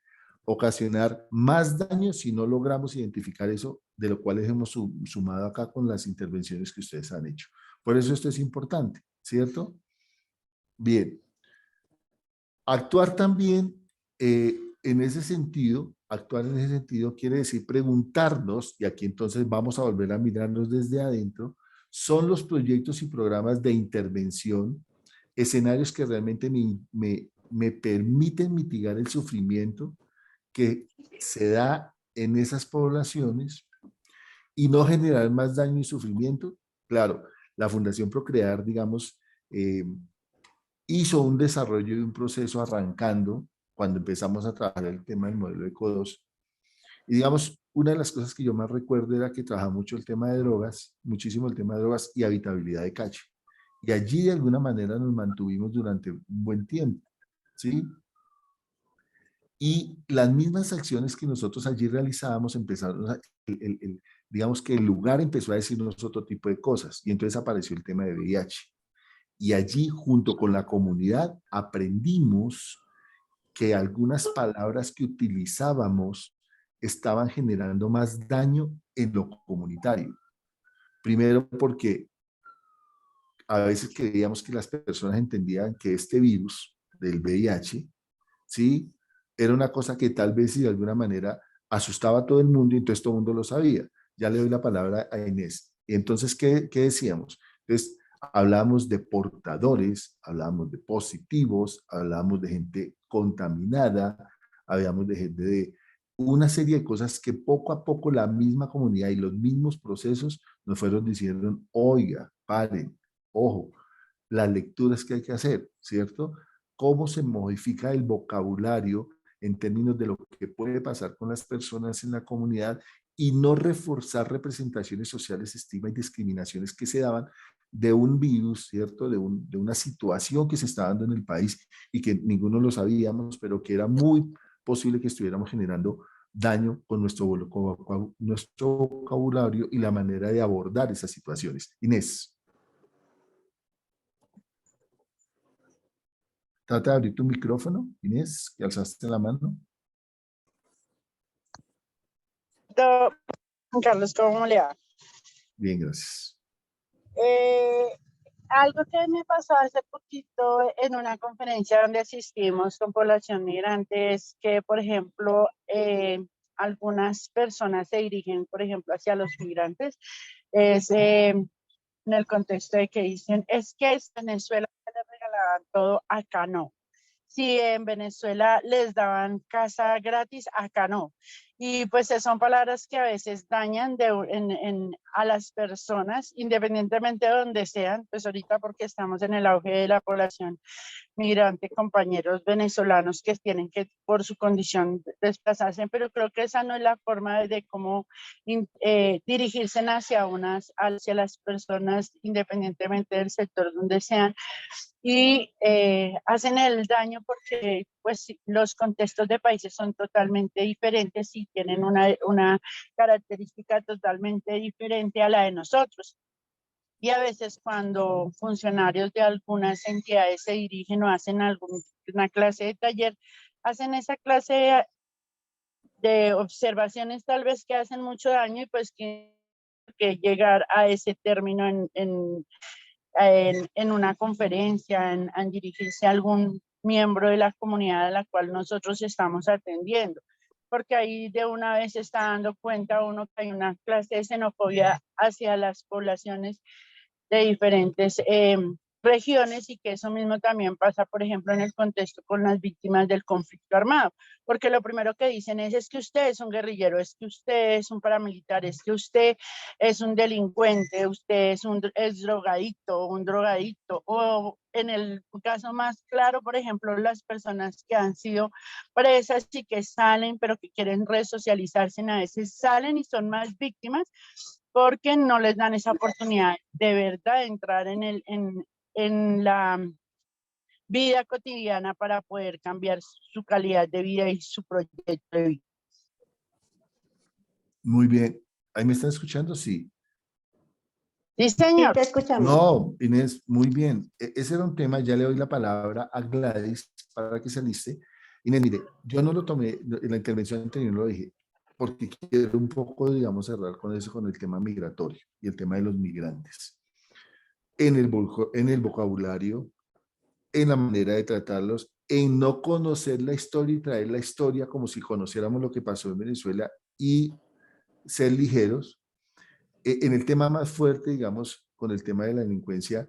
ocasionar más daño si no logramos identificar eso, de lo cual hemos sumado acá con las intervenciones que ustedes han hecho. Por eso esto es importante, ¿cierto? Bien. Actuar también actuar en ese sentido quiere decir preguntarnos, y aquí entonces vamos a volver a mirarnos desde adentro, son los proyectos y programas de intervención, escenarios que realmente me permiten mitigar el sufrimiento que se da en esas poblaciones y no generar más daño y sufrimiento. Claro, la Fundación Procrear, digamos, hizo un desarrollo de un proceso arrancando cuando empezamos a trabajar el tema del modelo ECO2. Y digamos, una de las cosas que yo más recuerdo era que trabajaba mucho el tema de drogas, muchísimo el tema de drogas y habitabilidad de calle. Y allí de alguna manera nos mantuvimos durante un buen tiempo, ¿sí? Y las mismas acciones que nosotros allí realizábamos empezaron digamos que el lugar empezó a decirnos otro tipo de cosas y entonces apareció el tema de VIH. Y allí, junto con la comunidad, aprendimos que algunas palabras que utilizábamos estaban generando más daño en lo comunitario. Primero porque a veces creíamos que las personas entendían que este virus, del VIH, ¿sí? Era una cosa que tal vez y de alguna manera asustaba a todo el mundo y entonces todo el mundo lo sabía. Ya le doy la palabra a Inés. Y entonces, ¿qué decíamos? Entonces, hablamos de portadores, hablamos de positivos, hablamos de gente contaminada, hablamos de gente de una serie de cosas que poco a poco la misma comunidad y los mismos procesos nos fueron diciendo, oiga, paren, ojo, las lecturas que hay que hacer, ¿cierto? Cómo se modifica el vocabulario en términos de lo que puede pasar con las personas en la comunidad y no reforzar representaciones sociales, estigma y discriminaciones que se daban de un virus, ¿cierto? De una situación que se está dando en el país y que ninguno lo sabíamos, pero que era muy posible que estuviéramos generando daño con nuestro vocabulario y la manera de abordar esas situaciones. Inés. Trata de abrir tu micrófono, Inés, que alzaste la mano. Carlos, ¿cómo le va? Bien, gracias. Algo que me pasó hace poquito en una conferencia donde asistimos con población migrante es que, por ejemplo, algunas personas se dirigen, por ejemplo, hacia los migrantes, en el contexto de que dicen, es que en Venezuela les regalaban todo, acá no. Si en Venezuela les daban casa gratis, acá no. Y pues son palabras que a veces dañan a las personas, independientemente de donde sean, pues ahorita porque estamos en el auge de la población migrante, compañeros venezolanos que tienen que, por su condición, desplazarse, pero creo que esa no es la forma de cómo dirigirse hacia las personas, independientemente del sector donde sean, y hacen el daño porque pues los contextos de países son totalmente diferentes y tienen una característica totalmente diferente a la de nosotros. Y a veces cuando funcionarios de algunas entidades se dirigen o hacen una clase de taller, hacen esa clase de observaciones tal vez que hacen mucho daño y pues que llegar a ese término en una conferencia, en dirigirse a algún miembro de la comunidad a la cual nosotros estamos atendiendo. Porque ahí de una vez se está dando cuenta uno que hay una clase de xenofobia hacia las poblaciones de diferentes regiones y que eso mismo también pasa, por ejemplo, en el contexto con las víctimas del conflicto armado, porque lo primero que dicen es que usted es un guerrillero, es que usted es un paramilitar, es que usted es un delincuente, usted es drogadicto, un drogadicto, o en el caso más claro, por ejemplo, las personas que han sido presas y que salen, pero que quieren resocializarse, a veces salen y son más víctimas porque no les dan esa oportunidad de verdad de entrar en la vida cotidiana para poder cambiar su calidad de vida y su proyecto de vida. Muy bien. ¿Ahí me están escuchando? Sí. Sí, señor. Sí, te escuchamos. No, Inés, muy bien. Ese era un tema, ya le doy la palabra a Gladys para que se aliste. Inés, mire, yo no lo tomé, en la intervención anterior lo dije, porque quiero un poco, digamos, cerrar con eso, con el tema migratorio y el tema de los migrantes. En el vocabulario, en la manera de tratarlos, en no conocer la historia y traer la historia como si conociéramos lo que pasó en Venezuela y ser ligeros. En el tema más fuerte, digamos, con el tema de la delincuencia,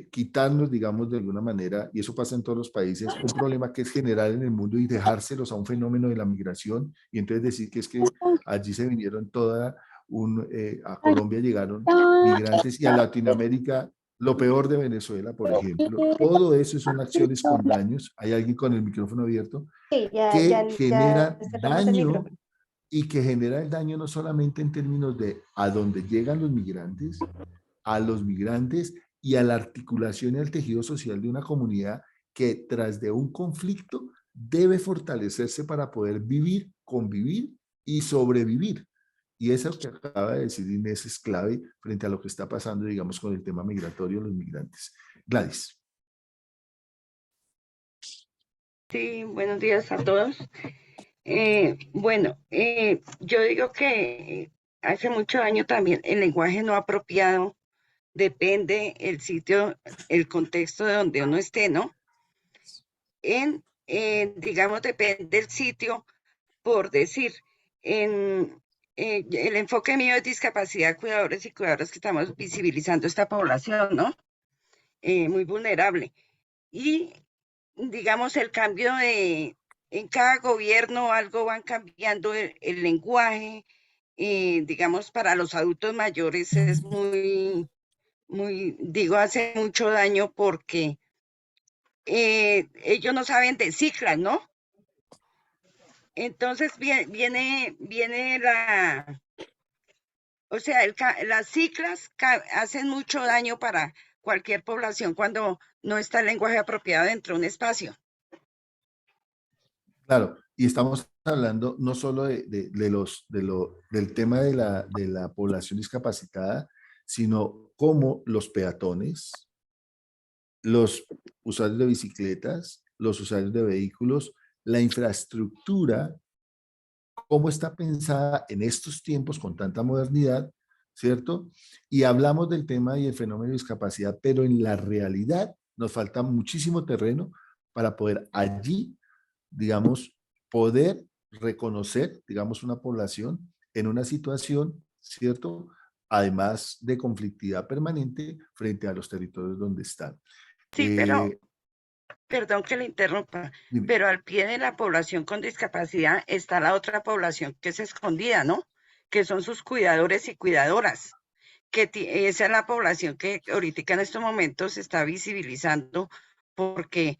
quitarnos, digamos, de alguna manera, y eso pasa en todos los países, un problema que es general en el mundo y dejárselos a un fenómeno de la migración, y entonces decir que es que allí se vinieron a Colombia llegaron migrantes y a Latinoamérica lo peor de Venezuela, por ejemplo. Todo eso son acciones con daños. Hay alguien con el micrófono abierto Sí, que genera cerramos el daño micrófono. y que genera el daño no solamente en términos de a dónde llegan los migrantes, a los migrantes y a la articulación y al tejido social de una comunidad que tras de un conflicto debe fortalecerse para poder vivir, convivir y sobrevivir. Y eso que acaba de decir Inés es clave frente a lo que está pasando, digamos, con el tema migratorio, los migrantes. Gladys. Sí, buenos días a todos. Yo digo que hace mucho daño también el lenguaje no apropiado, depende el sitio, el contexto de donde uno esté, ¿no? digamos, depende del sitio, por decir, el enfoque mío es discapacidad, cuidadores y cuidadoras que estamos visibilizando esta población, ¿no? Muy vulnerable. Y, digamos, el cambio en cada gobierno, algo van cambiando el lenguaje, digamos, para los adultos mayores es digo, hace mucho daño porque ellos no saben de ciclas, ¿no? Entonces viene o sea, las ciclas hacen mucho daño para cualquier población cuando no está el lenguaje apropiado dentro de un espacio. Claro, y estamos hablando no solo del tema de la población discapacitada, sino cómo los peatones, los usuarios de bicicletas, los usuarios de vehículos, la infraestructura, cómo está pensada en estos tiempos con tanta modernidad, ¿cierto? Y hablamos del tema y el fenómeno de discapacidad, pero en la realidad nos falta muchísimo terreno para poder allí, digamos, poder reconocer, digamos, una población en una situación, ¿cierto? Además de conflictividad permanente frente a los territorios donde están. Sí, pero perdón que le interrumpa, Dime. pero al pie de la población con discapacidad está la otra población que es escondida, ¿no? Que son sus cuidadores y cuidadoras, que esa es la población que ahorita en estos momentos se está visibilizando porque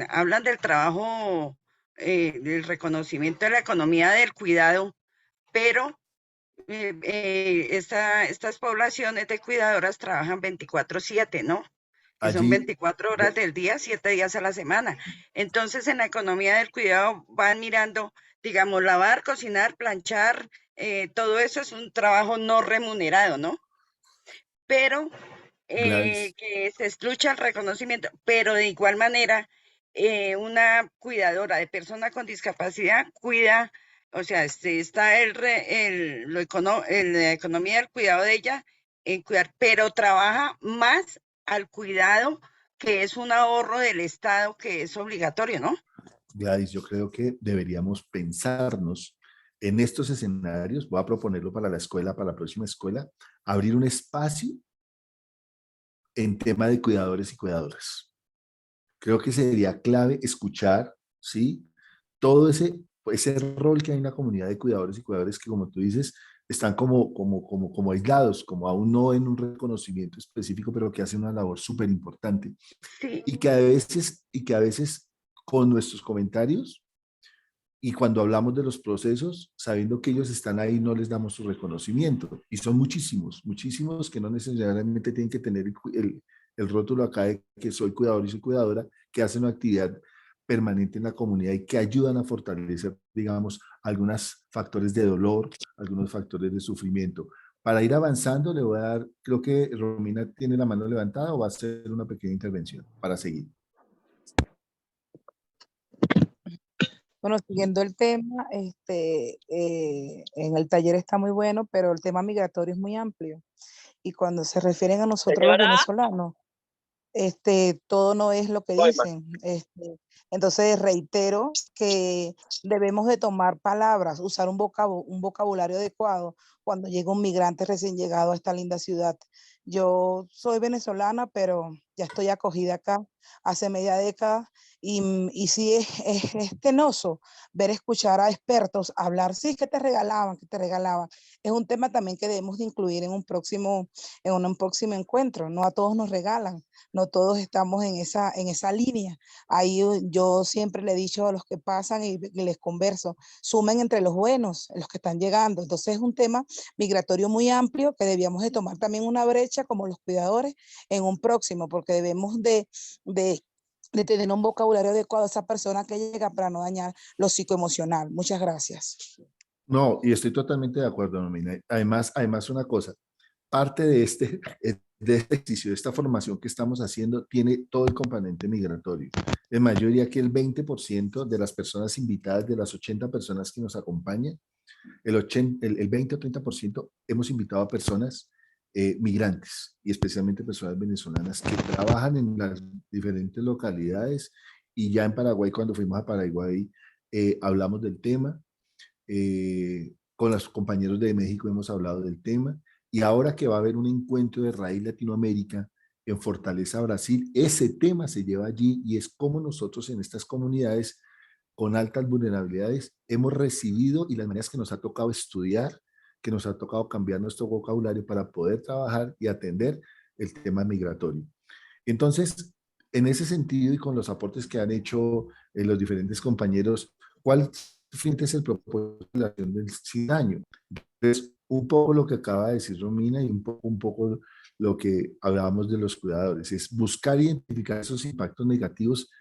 hablan del trabajo, del reconocimiento de la economía del cuidado, pero estas poblaciones de cuidadoras trabajan 24/7, ¿no? Que son Allí, 24 horas del día, 7 días a la semana. Entonces, en la economía del cuidado van mirando, digamos, lavar, cocinar, planchar, todo eso es un trabajo no remunerado, ¿no? Pero Gladys, que se escucha el reconocimiento, pero de igual manera, una cuidadora de persona con discapacidad cuida, o sea, está la economía del cuidado de ella en cuidar, pero trabaja más al cuidado, que es un ahorro del Estado que es obligatorio, ¿no? Gladys, yo creo que deberíamos pensarnos en estos escenarios, voy a proponerlo para la escuela, para la próxima escuela, abrir un espacio en tema de cuidadores y cuidadoras. Creo que sería clave escuchar, ¿sí? Todo ese rol que hay en la comunidad de cuidadores y cuidadores que, como tú dices, están como aislados, como aún no en un reconocimiento específico, pero que hacen una labor súper importante. Sí. Y que a veces con nuestros comentarios y cuando hablamos de los procesos, sabiendo que ellos están ahí, no les damos su reconocimiento. Y son muchísimos, muchísimos que no necesariamente tienen que tener el rótulo acá de que soy cuidador y soy cuidadora, que hacen una actividad permanente en la comunidad y que ayudan a fortalecer, digamos, algunos factores de dolor, algunos factores de sufrimiento. Para ir avanzando, le voy a dar, creo que Romina tiene la mano levantada o va a hacer una pequeña intervención para seguir. Bueno, siguiendo el tema, en el taller está muy bueno, pero el tema migratorio es muy amplio. Y cuando se refieren a nosotros los venezolanos, todo no es lo que dicen. Entonces reitero que debemos de tomar palabras, usar un vocabulario adecuado cuando llega un migrante recién llegado a esta linda ciudad. Yo soy venezolana, pero ya estoy acogida acá hace media década y sí es penoso escuchar a expertos hablar, sí, que te regalaban, que te regalaban. Es un tema también que debemos de incluir en un próximo encuentro. No a todos nos regalan, no todos estamos en esa línea. Ahí yo siempre le he dicho a los que pasan y les converso, sumen entre los buenos, los que están llegando. Entonces es un tema migratorio muy amplio que debíamos de tomar también una brecha como los cuidadores en un próximo, porque debemos de tener un vocabulario adecuado a esa persona que llega para no dañar lo psicoemocional. Muchas gracias. No, y estoy totalmente de acuerdo, Nomina. Además una cosa, parte de este ejercicio, de esta formación que estamos haciendo, tiene todo el componente migratorio. Es más, yo diría que el 20% de las personas invitadas, de las 80 personas que nos acompañan, el 20 o 30% hemos invitado a personas migrantes y especialmente personas venezolanas que trabajan en las diferentes localidades y ya en Paraguay, cuando fuimos a Paraguay, hablamos del tema. Con los compañeros de México hemos hablado del tema, y ahora que va a haber un encuentro de raíz Latinoamérica en Fortaleza, Brasil, ese tema se lleva allí, y es como nosotros en estas comunidades con altas vulnerabilidades hemos recibido, y las maneras que nos ha tocado estudiar, que nos ha tocado cambiar nuestro vocabulario para poder trabajar y atender el tema migratorio. Entonces, en ese sentido y con los aportes que han hecho los diferentes compañeros, ¿cuál es el propósito de la acción del sin daño? Entonces, un poco lo que acaba de decir Romina y un poco lo que hablábamos de los cuidadores, es buscar identificar esos impactos negativos,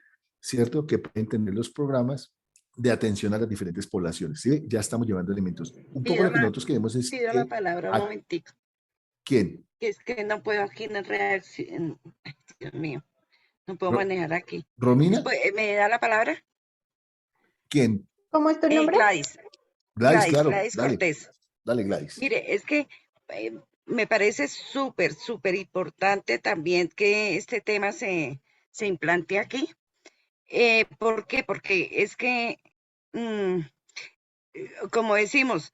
¿cierto?, que pueden tener los programas de atención a las diferentes poblaciones. ¿Sí? Ya estamos llevando elementos. Un poco lo que nosotros queremos es... Pido la palabra un momentico. ¿Quién? Que es que no puedo aquí en reacción. Dios mío, no puedo manejar aquí. ¿Romina? ¿Me da la palabra? ¿Quién? ¿Cómo es tu nombre? Gladys. Gladys, claro. Gladys Dale, Cortés. Dale, Gladys. Mire, es que me parece súper importante también que este tema se implante aquí. ¿Por qué? Porque es que, como decimos,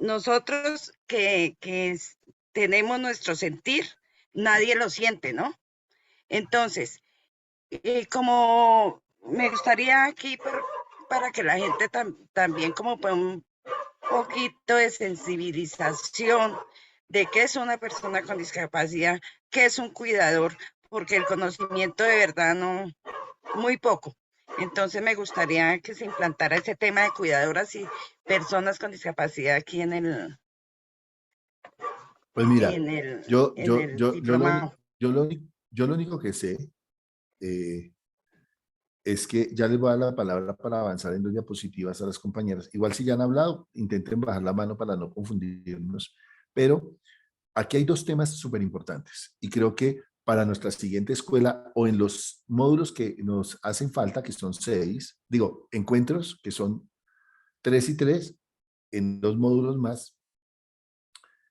nosotros que tenemos nuestro sentir, nadie lo siente, ¿no? Entonces, como me gustaría aquí para que la gente también como ponga un poquito de sensibilización de qué es una persona con discapacidad, qué es un cuidador, porque el conocimiento de verdad no, muy poco. Entonces me gustaría que se implantara ese tema de cuidadoras y personas con discapacidad aquí en el... Pues mira, yo lo único que sé es que ya les voy a dar la palabra para avanzar en 2 diapositivas a las compañeras. Igual si ya han hablado, intenten bajar la mano para no confundirnos, pero aquí hay 2 temas súper importantes, y creo que para nuestra siguiente escuela o en los módulos que nos hacen falta, que son 6, encuentros que son 3 y 3, en 2 módulos más,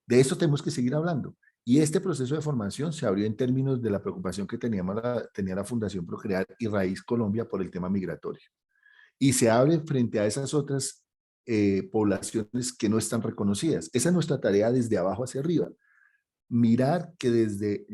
de eso tenemos que seguir hablando. Y este proceso de formación se abrió en términos de la preocupación que tenía la Fundación Procrear y Raíz Colombia por el tema migratorio. Y se abre frente a esas otras poblaciones que no están reconocidas. Esa es nuestra tarea desde abajo hacia arriba. Mirar que desde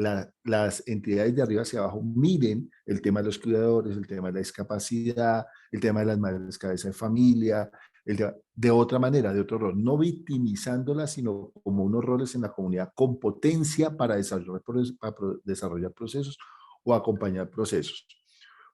las entidades de arriba hacia abajo miren el tema de los cuidadores, el tema de la discapacidad, el tema de las madres cabeza de familia, de otra manera, de otro rol, no victimizándolas, sino como unos roles en la comunidad con potencia para desarrollar procesos o acompañar procesos.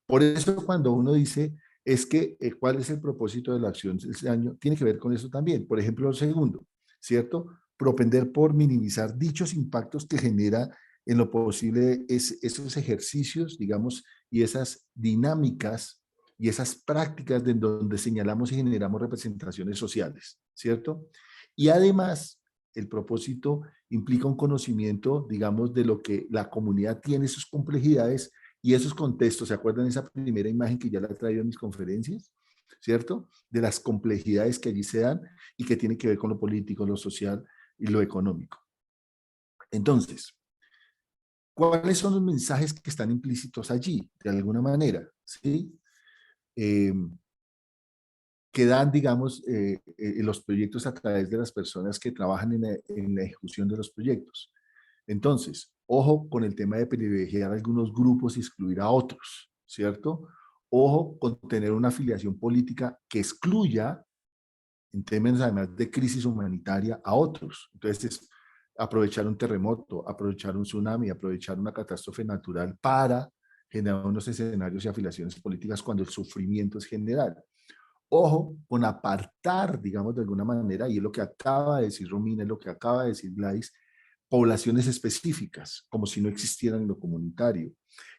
Por eso cuando uno dice, es que, ¿cuál es el propósito de la acción del año? Tiene que ver con eso también. Por ejemplo, lo segundo, ¿cierto? Propender por minimizar dichos impactos que genera en lo posible esos ejercicios, digamos, y esas dinámicas y esas prácticas de donde señalamos y generamos representaciones sociales, ¿cierto? Y además, el propósito implica un conocimiento, digamos, de lo que la comunidad tiene, sus complejidades y esos contextos. ¿Se acuerdan de esa primera imagen que ya la he traído en mis conferencias? ¿Cierto? De las complejidades que allí se dan y que tienen que ver con lo político, lo social y lo económico. Entonces, ¿cuáles son los mensajes que están implícitos allí? De alguna manera, ¿sí? Que dan, digamos, los proyectos a través de las personas que trabajan en la ejecución de los proyectos. Entonces, ojo con el tema de privilegiar a algunos grupos y excluir a otros, ¿cierto? Ojo con tener una afiliación política que excluya, en términos además de crisis humanitaria, a otros. Entonces, aprovechar un terremoto, aprovechar un tsunami, aprovechar una catástrofe natural para generar unos escenarios y afiliaciones políticas cuando el sufrimiento es general. Ojo con apartar, digamos, de alguna manera, y es lo que acaba de decir Romina, es lo que acaba de decir Gladys, poblaciones específicas, como si no existieran en lo comunitario.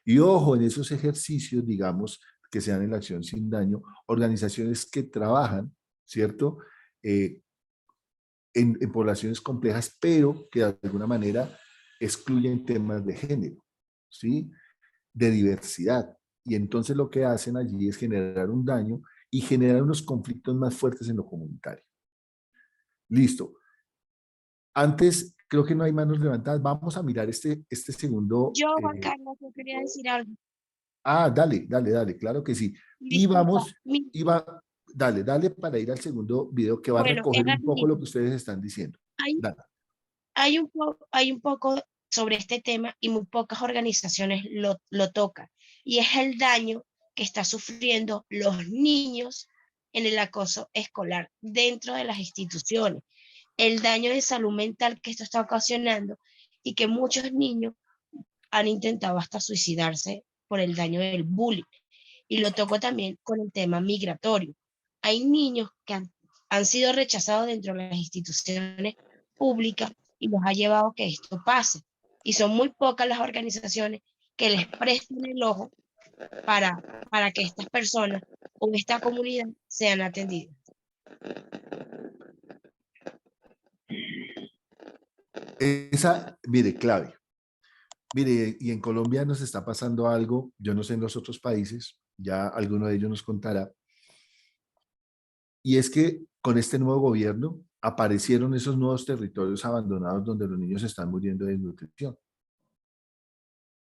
Y ojo en esos ejercicios, digamos, que sean en la acción sin daño, organizaciones que trabajan, ¿cierto?, en poblaciones complejas, pero que de alguna manera excluyen temas de género, ¿sí?, de diversidad. Y entonces lo que hacen allí es generar un daño y generar unos conflictos más fuertes en lo comunitario. Listo. Antes, creo que no hay manos levantadas. Vamos a mirar este segundo. Yo, Juan Carlos, yo quería decir algo. Dale, claro que sí. Y Disculpa, vamos, dale para ir al segundo video que va a bueno, recoger es un poco rapidito. lo que ustedes están diciendo. Hay, Dale. hay un poco sobre este tema y muy pocas organizaciones lo tocan. Y es el daño que están sufriendo los niños en el acoso escolar dentro de las instituciones. El daño de salud mental que esto está ocasionando y que muchos niños han intentado hasta suicidarse por el daño del bullying. Y lo toco también con el tema migratorio. Hay niños que han sido rechazados dentro de las instituciones públicas y los ha llevado a que esto pase. Y son muy pocas las organizaciones que les prestan el ojo para que estas personas o esta comunidad sean atendidas. Mire, clave. Mire, y en Colombia nos está pasando algo, yo no sé en los otros países, ya alguno de ellos nos contará, y es que con este nuevo gobierno aparecieron esos nuevos territorios abandonados donde los niños están muriendo de desnutrición.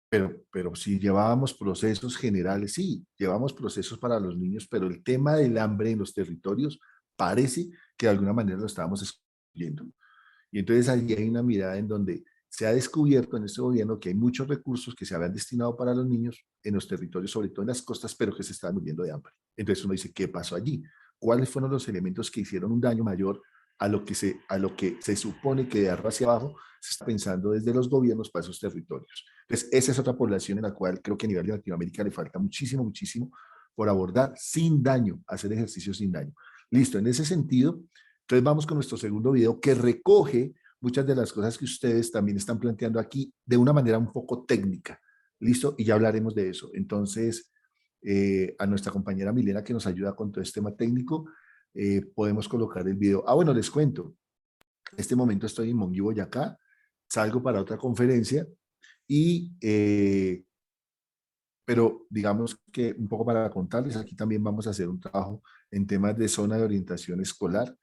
Pero si llevábamos procesos generales, sí, llevamos procesos para los niños, pero el tema del hambre en los territorios parece que de alguna manera lo estábamos excluyendo. Y entonces allí hay una mirada en donde se ha descubierto en este gobierno que hay muchos recursos que se habían destinado para los niños en los territorios, sobre todo en las costas, pero que se estaban muriendo de hambre. Entonces uno dice, ¿qué pasó allí? ¿Cuáles fueron los elementos que hicieron un daño mayor a lo que se supone que de arriba hacia abajo se está pensando desde los gobiernos para esos territorios? Entonces esa es otra población en la cual creo que a nivel de Latinoamérica le falta muchísimo por abordar sin daño, hacer ejercicio sin daño. Listo, en ese sentido, entonces vamos con nuestro segundo video que recoge muchas de las cosas que ustedes también están planteando aquí de una manera un poco técnica. ¿Listo? Y ya hablaremos de eso. Entonces, a nuestra compañera Milena que nos ayuda con todo este tema técnico, podemos colocar el video. Bueno, les cuento. En este momento estoy en Monguí, Boyacá. Salgo para otra conferencia pero digamos que un poco para contarles, aquí también vamos a hacer un trabajo en temas de zona de orientación escolar,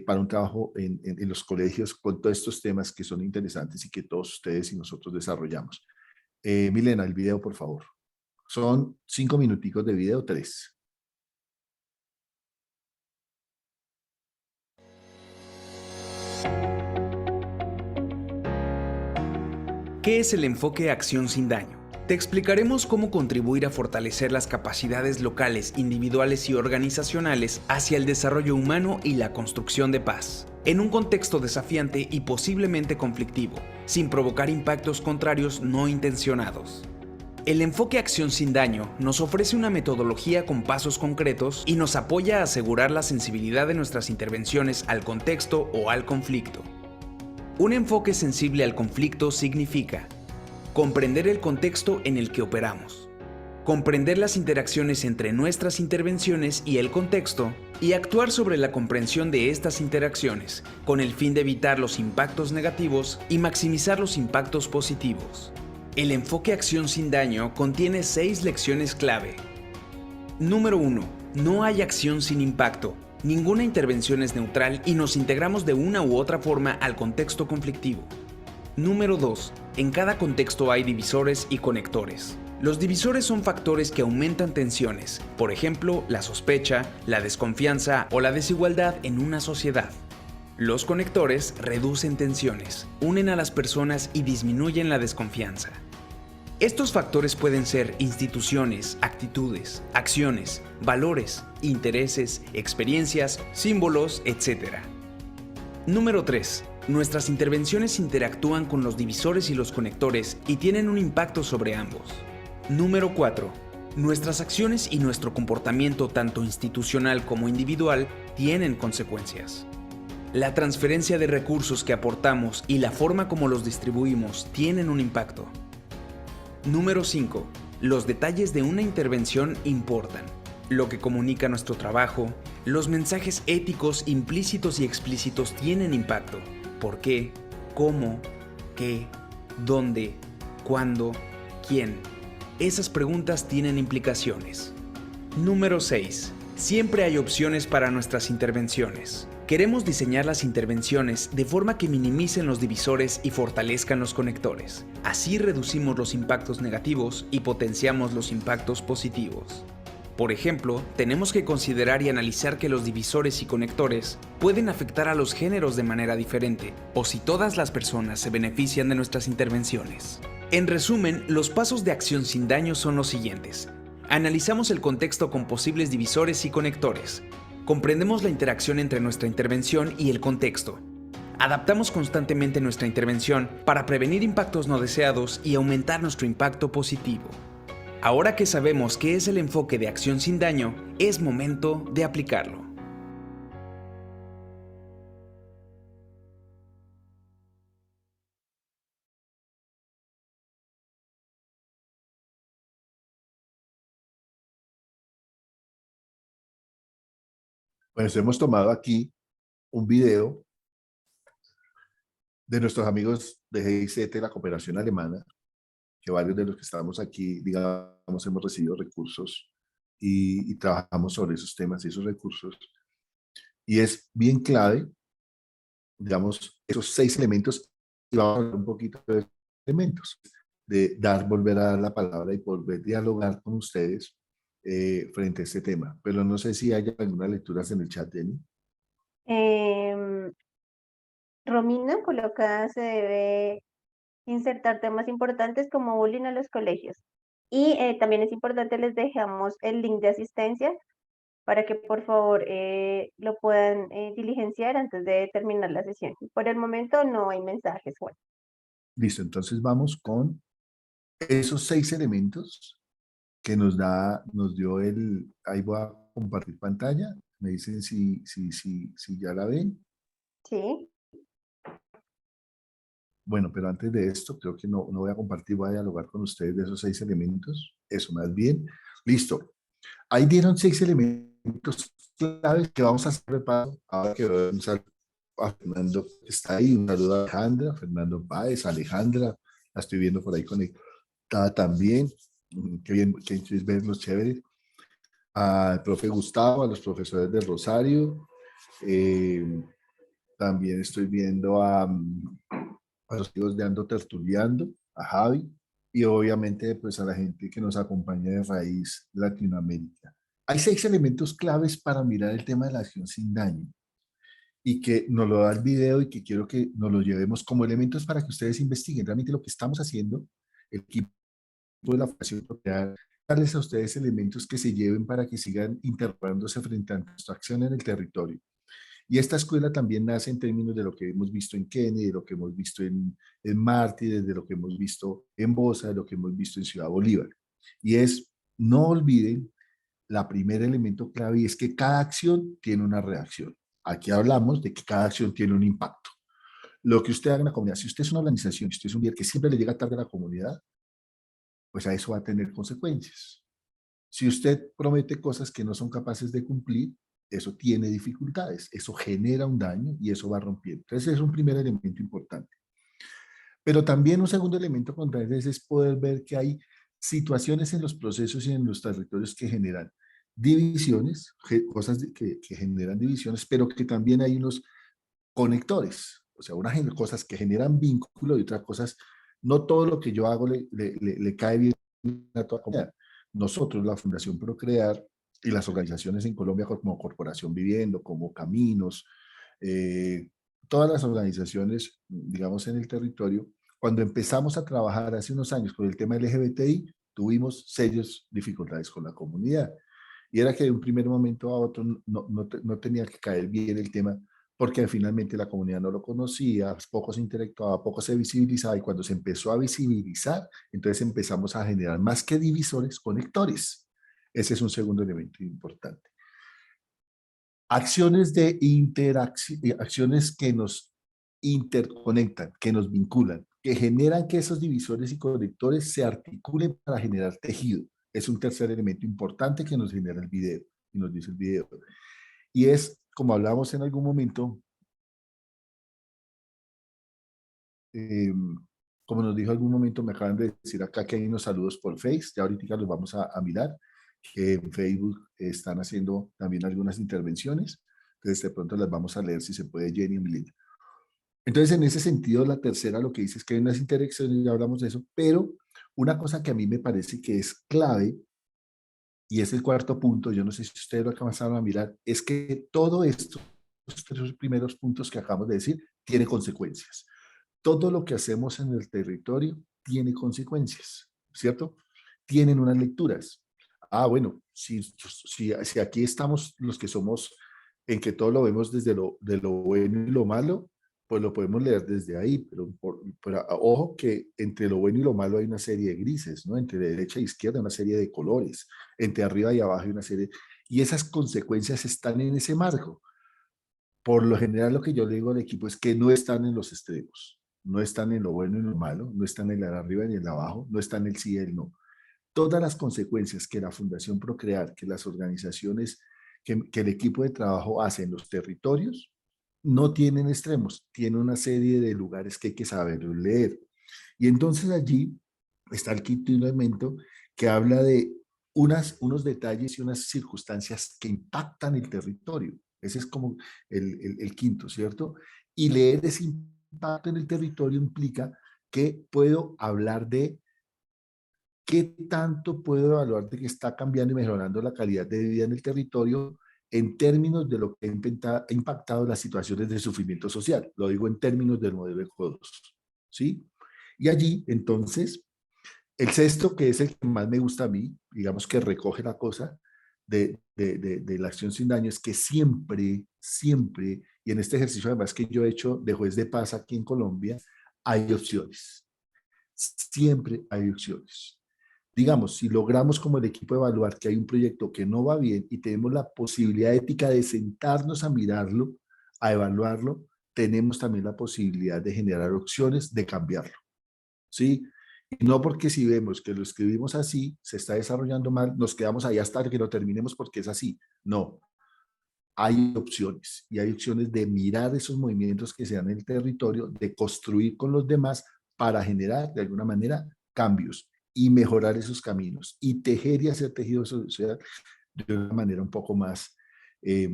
para un trabajo en los colegios con todos estos temas que son interesantes y que todos ustedes y nosotros desarrollamos. Milena, el video, por favor. Son 5 minuticos de video, 3. ¿Qué es el enfoque Acción sin Daño? Te explicaremos cómo contribuir a fortalecer las capacidades locales, individuales y organizacionales hacia el desarrollo humano y la construcción de paz, en un contexto desafiante y posiblemente conflictivo, sin provocar impactos contrarios no intencionados. El enfoque Acción sin Daño nos ofrece una metodología con pasos concretos y nos apoya a asegurar la sensibilidad de nuestras intervenciones al contexto o al conflicto. Un enfoque sensible al conflicto significa comprender el contexto en el que operamos, comprender las interacciones entre nuestras intervenciones y el contexto, y actuar sobre la comprensión de estas interacciones, con el fin de evitar los impactos negativos y maximizar los impactos positivos. El enfoque Acción sin Daño contiene 6 lecciones clave. Número 1. No hay acción sin impacto. Ninguna intervención es neutral y nos integramos de una u otra forma al contexto conflictivo. Número 2. En cada contexto hay divisores y conectores. Los divisores son factores que aumentan tensiones, por ejemplo, la sospecha, la desconfianza o la desigualdad en una sociedad. Los conectores reducen tensiones, unen a las personas y disminuyen la desconfianza. Estos factores pueden ser instituciones, actitudes, acciones, valores, intereses, experiencias, símbolos, etc. Número 3. Nuestras intervenciones interactúan con los divisores y los conectores y tienen un impacto sobre ambos. Número 4. Nuestras acciones y nuestro comportamiento, tanto institucional como individual, tienen consecuencias. La transferencia de recursos que aportamos y la forma como los distribuimos tienen un impacto. Número 5. Los detalles de una intervención importan. Lo que comunica nuestro trabajo, los mensajes éticos implícitos y explícitos tienen impacto. ¿Por qué? ¿Cómo? ¿Qué? ¿Dónde? ¿Cuándo? ¿Quién? Esas preguntas tienen implicaciones. Número 6. Siempre hay opciones para nuestras intervenciones. Queremos diseñar las intervenciones de forma que minimicen los divisores y fortalezcan los conectores. Así reducimos los impactos negativos y potenciamos los impactos positivos. Por ejemplo, tenemos que considerar y analizar que los divisores y conectores pueden afectar a los géneros de manera diferente, o si todas las personas se benefician de nuestras intervenciones. En resumen, los pasos de acción sin daño son los siguientes. Analizamos el contexto con posibles divisores y conectores. Comprendemos la interacción entre nuestra intervención y el contexto. Adaptamos constantemente nuestra intervención para prevenir impactos no deseados y aumentar nuestro impacto positivo. Ahora que sabemos qué es el enfoque de acción sin daño, es momento de aplicarlo. Pues hemos tomado aquí un video de nuestros amigos de GIZ, la cooperación alemana, que varios de los que estamos aquí, digamos, hemos recibido recursos y trabajamos sobre esos temas y esos recursos. Y es bien clave, digamos, esos 6 elementos, y vamos a hablar un poquito de esos elementos, de volver a dar la palabra y volver a dialogar con ustedes frente a este tema. Pero no sé si hay algunas lecturas en el chat, Jenny. Romina coloca, se debe insertar temas importantes como bullying a los colegios. Y también es importante, les dejamos el link de asistencia para que por favor lo puedan diligenciar antes de terminar la sesión. Por el momento no hay mensajes, Juan. Listo, entonces vamos con esos 6 elementos que nos dio ahí voy a compartir pantalla, me dicen si ya la ven. Sí. Bueno, pero antes de esto, creo que no voy a compartir, voy a dialogar con ustedes de esos 6 elementos, eso más bien. Listo, ahí dieron 6 elementos claves que vamos a hacer repaso. Ahora que veo un saludo a Fernando que está ahí, un saludo a Alejandra, Fernando Páez, Alejandra, la estoy viendo por ahí conectada también. Qué bien, qué es verlos, chévere. Al profe Gustavo, a los profesores del Rosario. También estoy viendo a los hijos de Ando Tertuliando, a Javi, y obviamente pues a la gente que nos acompaña de Raíz Latinoamérica. Hay 6 elementos claves para mirar el tema de la acción sin daño y que nos lo da el video y que quiero que nos lo llevemos como elementos para que ustedes investiguen realmente lo que estamos haciendo, el equipo de la Fundación Propiedad, darles a ustedes elementos que se lleven para que sigan interrogándose frente a nuestra acción en el territorio. Y esta escuela también nace en términos de lo que hemos visto en Kennedy, de lo que hemos visto en Mártires, de lo que hemos visto en Bosa, de lo que hemos visto en Ciudad Bolívar. Y es, no olviden, la primer elemento clave y es que cada acción tiene una reacción. Aquí hablamos de que cada acción tiene un impacto. Lo que usted haga en la comunidad, si usted es una organización, si usted es un líder que siempre le llega tarde a la comunidad, pues a eso va a tener consecuencias. Si usted promete cosas que no son capaces de cumplir, eso tiene dificultades, eso genera un daño y eso va rompiendo. Entonces es un primer elemento importante. Pero también un segundo elemento contra eso es poder ver que hay situaciones en los procesos y en los territorios que generan divisiones, cosas que generan divisiones, pero que también hay unos conectores, o sea, unas cosas que generan vínculo y otras cosas, no todo lo que yo hago le cae bien a toda la comunidad. Nosotros, la Fundación Procrear y las organizaciones en Colombia como Corporación Viviendo, como Caminos, todas las organizaciones, digamos, en el territorio, cuando empezamos a trabajar hace unos años con el tema LGBTI, tuvimos serias dificultades con la comunidad. Y era que de un primer momento a otro no tenía que caer bien el tema, porque finalmente la comunidad no lo conocía, poco se intelectuaba, poco se visibilizaba, y cuando se empezó a visibilizar, entonces empezamos a generar más que divisores, conectores. Ese es un segundo elemento importante. Acciones de interacción, acciones que nos interconectan, que nos vinculan, que generan que esos divisores y conectores se articulen para generar tejido. Es un tercer elemento importante que nos genera el video, y nos dice el video. Y es, como hablamos en algún momento, como nos dijo en algún momento, me acaban de decir acá que hay unos saludos por Face, ya ahorita los vamos a mirar, que en Facebook están haciendo también algunas intervenciones. Entonces, de pronto las vamos a leer si se puede, Jenny y Melina. Entonces, en ese sentido, la tercera lo que dice es que hay unas interacciones, ya hablamos de eso, pero una cosa que a mí me parece que es clave, y es el cuarto punto, yo no sé si ustedes lo alcanzaron a mirar, es que todo esto, los tres primeros puntos que acabamos de decir, tiene consecuencias. Todo lo que hacemos en el territorio tiene consecuencias, ¿cierto? Tienen unas lecturas. Ah, bueno, si aquí estamos los que somos en que todo lo vemos desde de lo bueno y lo malo, pues lo podemos leer desde ahí, pero ojo que entre lo bueno y lo malo hay una serie de grises, ¿no? Entre derecha e izquierda una serie de colores, entre arriba y abajo hay una serie, y esas consecuencias están en ese marco. Por lo general lo que yo le digo al equipo es que no están en los extremos, no están en lo bueno y lo malo, no están en el arriba ni en el abajo, no están en el sí y el no. Todas las consecuencias que la Fundación Procrear, que las organizaciones, que el equipo de trabajo hace en los territorios, no tienen extremos, tienen una serie de lugares que hay que saber leer. Y entonces allí está el quinto elemento que habla de unos detalles y unas circunstancias que impactan el territorio. Ese es como el quinto, ¿cierto? Y leer ese impacto en el territorio implica que puedo hablar de qué tanto puedo evaluar de que está cambiando y mejorando la calidad de vida en el territorio en términos de lo que ha impactado las situaciones de sufrimiento social. Lo digo en términos del modelo de Ecos2, ¿sí? Y allí, entonces, el sexto, que es el que más me gusta a mí, digamos que recoge la cosa de la acción sin daño, es que siempre, y en este ejercicio además que yo he hecho de juez de paz aquí en Colombia, hay opciones. Siempre hay opciones. Digamos, si logramos como el equipo evaluar que hay un proyecto que no va bien y tenemos la posibilidad ética de sentarnos a mirarlo, a evaluarlo, tenemos también la posibilidad de generar opciones de cambiarlo, ¿sí? Y no porque si vemos que lo escribimos así, se está desarrollando mal, nos quedamos ahí hasta que lo terminemos porque es así. No, hay opciones y hay opciones de mirar esos movimientos que se dan en el territorio, de construir con los demás para generar de alguna manera cambios y mejorar esos caminos y tejer y hacer tejido social de una manera un poco más que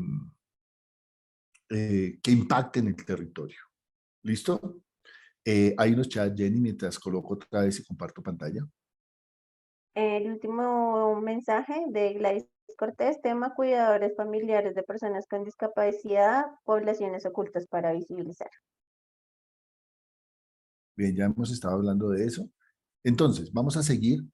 impacte en el territorio. ¿Listo? Hay unos chats, Jenny, mientras coloco otra vez y comparto pantalla. El último mensaje de Gladys Cortés, tema cuidadores familiares de personas con discapacidad, poblaciones ocultas para visibilizar. Bien, ya hemos estado hablando de eso. Entonces, vamos a seguir.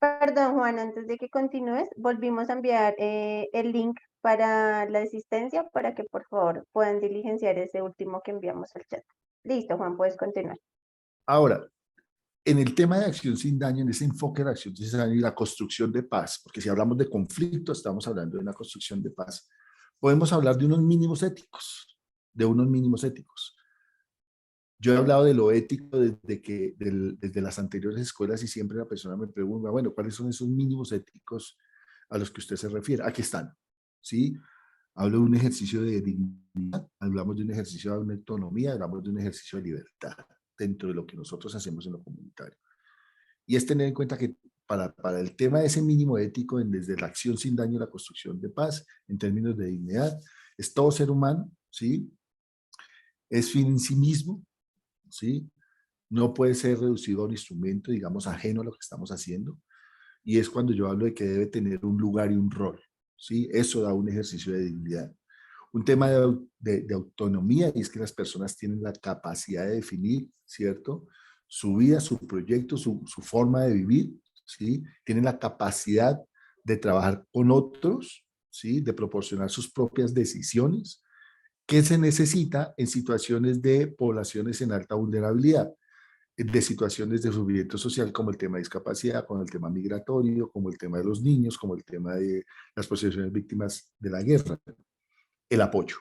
Perdón, Juan, antes de que continúes, volvimos a enviar el link para la asistencia para que por favor puedan diligenciar ese último que enviamos al chat. Listo, Juan, puedes continuar. Ahora, en el tema de acción sin daño, en ese enfoque de acción sin daño y la construcción de paz, porque si hablamos de conflicto, estamos hablando de una construcción de paz, podemos hablar de unos mínimos éticos, Yo he hablado de lo ético desde las anteriores escuelas y siempre la persona me pregunta, bueno, ¿cuáles son esos mínimos éticos a los que usted se refiere? Aquí están, ¿sí? Hablo de un ejercicio de dignidad, hablamos de un ejercicio de autonomía, hablamos de un ejercicio de libertad dentro de lo que nosotros hacemos en lo comunitario. Y es tener en cuenta que para el tema de ese mínimo ético, desde la acción sin daño y la construcción de paz, en términos de dignidad, es todo ser humano, ¿sí? Es fin en sí mismo, ¿sí? No puede ser reducido a un instrumento, digamos, ajeno a lo que estamos haciendo. Y es cuando yo hablo de que debe tener un lugar y un rol, ¿sí? Eso da un ejercicio de dignidad. Un tema de autonomía, y es que las personas tienen la capacidad de definir, ¿cierto? Su vida, su proyecto, su forma de vivir, ¿sí? Tienen la capacidad de trabajar con otros, ¿sí? De proporcionar sus propias decisiones. ¿Qué se necesita en situaciones de poblaciones en alta vulnerabilidad? De situaciones de sufrimiento social como el tema de discapacidad, como el tema migratorio, como el tema de los niños, como el tema de las poblaciones víctimas de la guerra. El apoyo.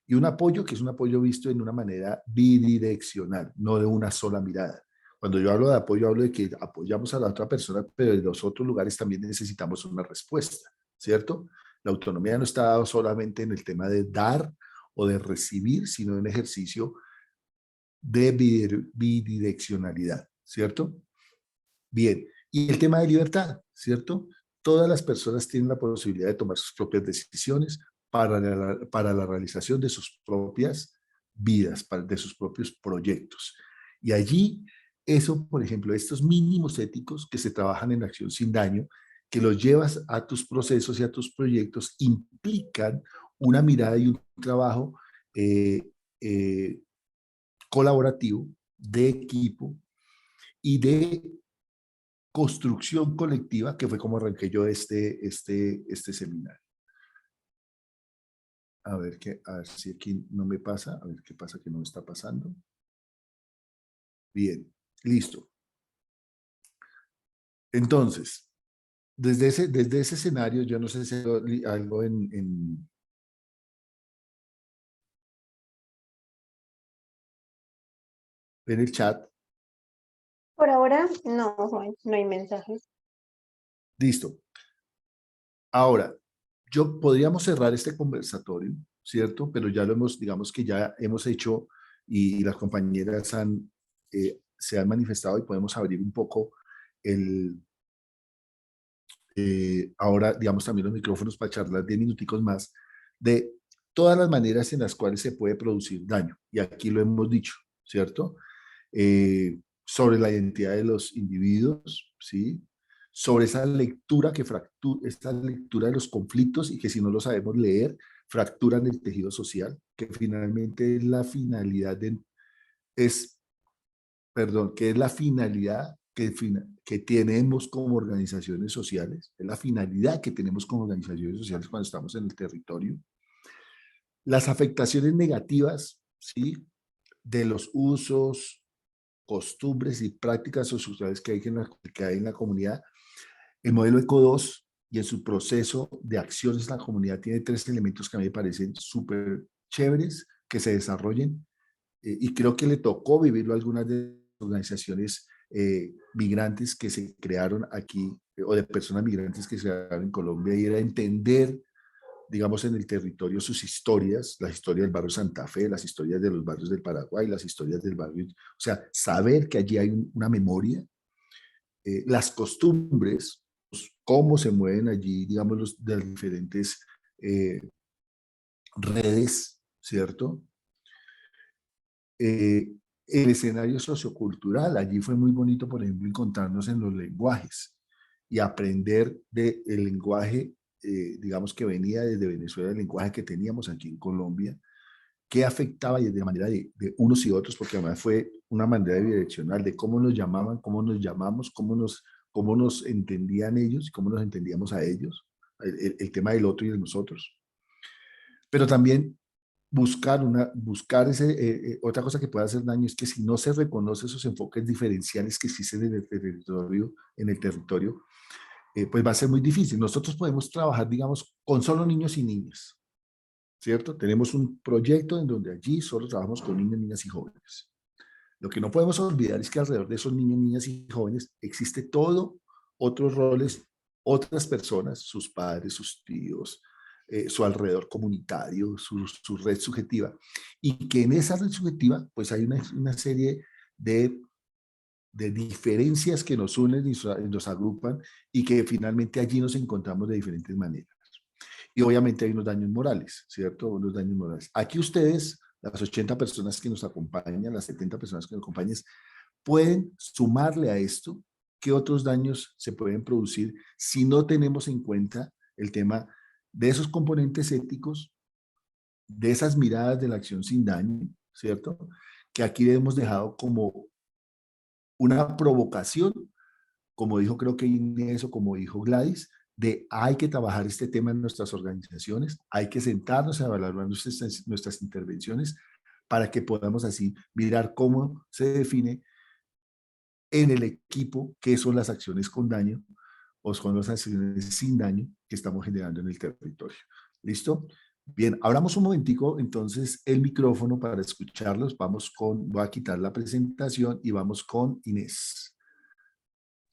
Y un apoyo que es un apoyo visto en una manera bidireccional, no de una sola mirada. Cuando yo hablo de apoyo, hablo de que apoyamos a la otra persona, pero en los otros lugares también necesitamos una respuesta, ¿cierto? La autonomía no está dada solamente en el tema de dar o de recibir, sino en un ejercicio de bidireccionalidad, ¿cierto? Bien, y el tema de libertad, ¿cierto? Todas las personas tienen la posibilidad de tomar sus propias decisiones, para la realización de sus propias vidas, de sus propios proyectos. Y allí, eso, por ejemplo, estos mínimos éticos que se trabajan en Acción Sin Daño, que los llevas a tus procesos y a tus proyectos, implican una mirada y un trabajo colaborativo, de equipo y de construcción colectiva, que fue como arranqué yo este seminario. A ver si aquí no me pasa, a ver qué pasa que no me está pasando. Bien, listo. Entonces, desde ese escenario, yo no sé si hay algo en el chat. Por ahora, no, Juan, no hay mensajes. Listo. Ahora, podríamos cerrar este conversatorio, ¿cierto? Pero ya lo hemos, digamos que ya hemos hecho y las compañeras se han manifestado y podemos abrir un poco ahora, digamos, también los micrófonos para charlar 10 minuticos más de todas las maneras en las cuales se puede producir daño. Y aquí lo hemos dicho, ¿cierto? Sobre la identidad de los individuos, ¿sí? Sobre esa lectura esta lectura de los conflictos y que si no lo sabemos leer, fracturan el tejido social, que finalmente es la finalidad que es la finalidad que tenemos como organizaciones sociales, es la finalidad que tenemos como organizaciones sociales cuando estamos en el territorio. Las afectaciones negativas, ¿sí?, de los usos, costumbres y prácticas sociales que hay en la comunidad. El modelo ECO2 y en su proceso de acciones en la comunidad tiene 3 elementos que a mí me parecen súper chéveres que se desarrollen y creo que le tocó vivirlo a algunas de las organizaciones migrantes que se crearon aquí o de personas migrantes que se crearon en Colombia, y era entender, digamos, en el territorio sus historias, las historias del barrio Santa Fe, las historias de los barrios del Paraguay, las historias del barrio, o sea, saber que allí hay una memoria, las costumbres, cómo se mueven allí, digamos, de las diferentes redes, ¿cierto? El escenario sociocultural, allí fue muy bonito, por ejemplo, encontrarnos en los lenguajes y aprender del lenguaje, digamos, que venía desde Venezuela, el lenguaje que teníamos aquí en Colombia, qué afectaba y de manera de unos y otros, porque además fue una manera bidireccional de cómo nos llamaban, cómo nos llamamos, cómo nos entendían ellos y cómo nos entendíamos a ellos, el tema del otro y de nosotros. Pero también buscar otra cosa que puede hacer daño es que si no se reconoce esos enfoques diferenciales que existen en el territorio, pues va a ser muy difícil. Nosotros podemos trabajar, digamos, con solo niños y niñas, ¿cierto? Tenemos un proyecto en donde allí solo trabajamos con niños, niñas y jóvenes. Lo que no podemos olvidar es que alrededor de esos niños, niñas y jóvenes existe todo otros roles, otras personas, sus padres, sus tíos, su alrededor comunitario, su red subjetiva, y que en esa red subjetiva pues hay una serie de diferencias que nos unen y nos agrupan, y que finalmente allí nos encontramos de diferentes maneras. Y obviamente hay unos daños morales, ¿cierto? Unos daños morales. Aquí ustedes, las 80 personas que nos acompañan, las 70 personas que nos acompañan, pueden sumarle a esto qué otros daños se pueden producir si no tenemos en cuenta el tema de esos componentes éticos, de esas miradas de la acción sin daño, ¿cierto? Que aquí hemos dejado como una provocación, como dijo creo que Inés o como dijo Gladys, de hay que trabajar este tema en nuestras organizaciones, hay que sentarnos a evaluar nuestras intervenciones para que podamos así mirar cómo se define en el equipo qué son las acciones con daño o son las acciones sin daño que estamos generando en el territorio. ¿Listo? Bien, abramos un momentico entonces el micrófono para escucharlos. Voy a quitar la presentación y vamos con Inés.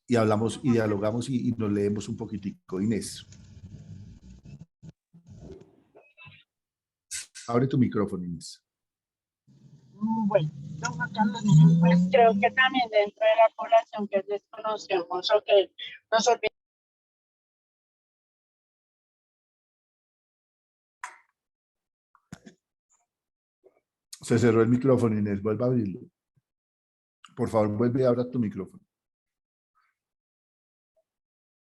Y hablamos y dialogamos y nos leemos un poquitico. Inés. Abre tu micrófono, Inés. Bueno, don Juan Carlos, pues creo que también dentro de la población que desconocemos o que nos olvidamos. Se cerró el micrófono, Inés, vuelva a abrirlo. Por favor, vuelve y abra tu micrófono.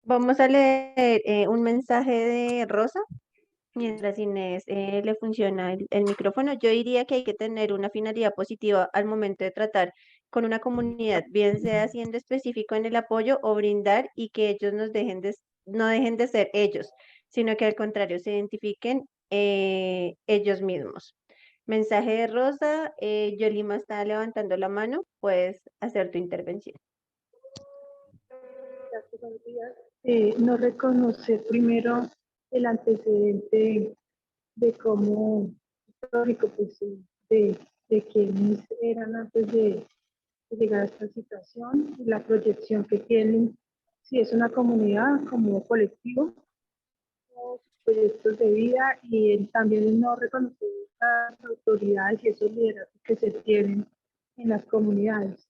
Vamos a leer un mensaje de Rosa. Mientras Inés le funciona el micrófono, yo diría que hay que tener una finalidad positiva al momento de tratar con una comunidad, bien sea siendo específico en el apoyo o brindar y que ellos no dejen de ser ellos, sino que al contrario se identifiquen ellos mismos. Mensaje de Rosa, Yolima está levantando la mano, puedes hacer tu intervención. Buenos días. No reconocer primero el antecedente de cómo histórico, pues, de quienes eran antes de llegar a esta situación, y la proyección que tienen, si es una comunidad como colectivo, sus proyectos de vida, y también el no reconocer las autoridades y esos liderazgos que se tienen en las comunidades.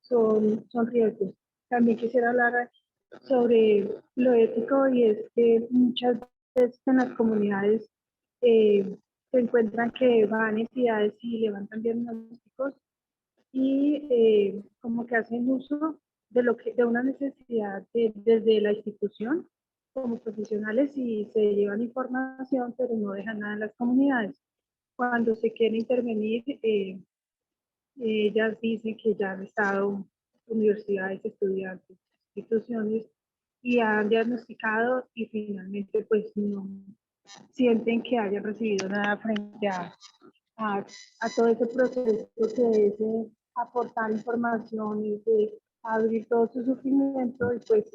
Son riesgos. También quisiera hablar sobre lo ético, y es que muchas veces en las comunidades se encuentran que van entidades y levantan diagnósticos y como que hacen uso de una necesidad desde la institución como profesionales, y se llevan información pero no dejan nada en las comunidades. Cuando se quiere intervenir, ellas dicen que ya han estado universidades, estudiantes, instituciones, y han diagnosticado y finalmente pues no sienten que hayan recibido nada frente a todo ese proceso que es aportar información y de abrir todo su sufrimiento, y pues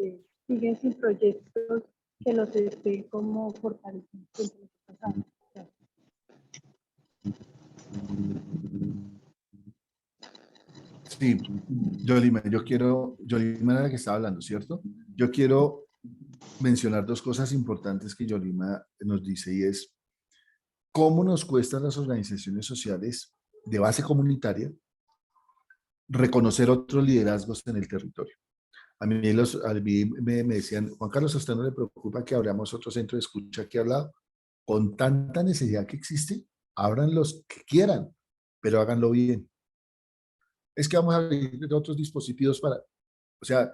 siguen sin proyectos que los estén como fortaleciendo. Sí, Yolima, Yolima era la que estaba hablando, ¿cierto? Yo quiero mencionar dos cosas importantes que Yolima nos dice, y es cómo nos cuesta a las organizaciones sociales de base comunitaria reconocer otros liderazgos en el territorio. A mí me decían, Juan Carlos, ¿a usted no le preocupa que abramos otro centro de escucha aquí al lado? Con tanta necesidad que existe, abran los que quieran, pero háganlo bien. Es que vamos a abrir otros dispositivos para, o sea,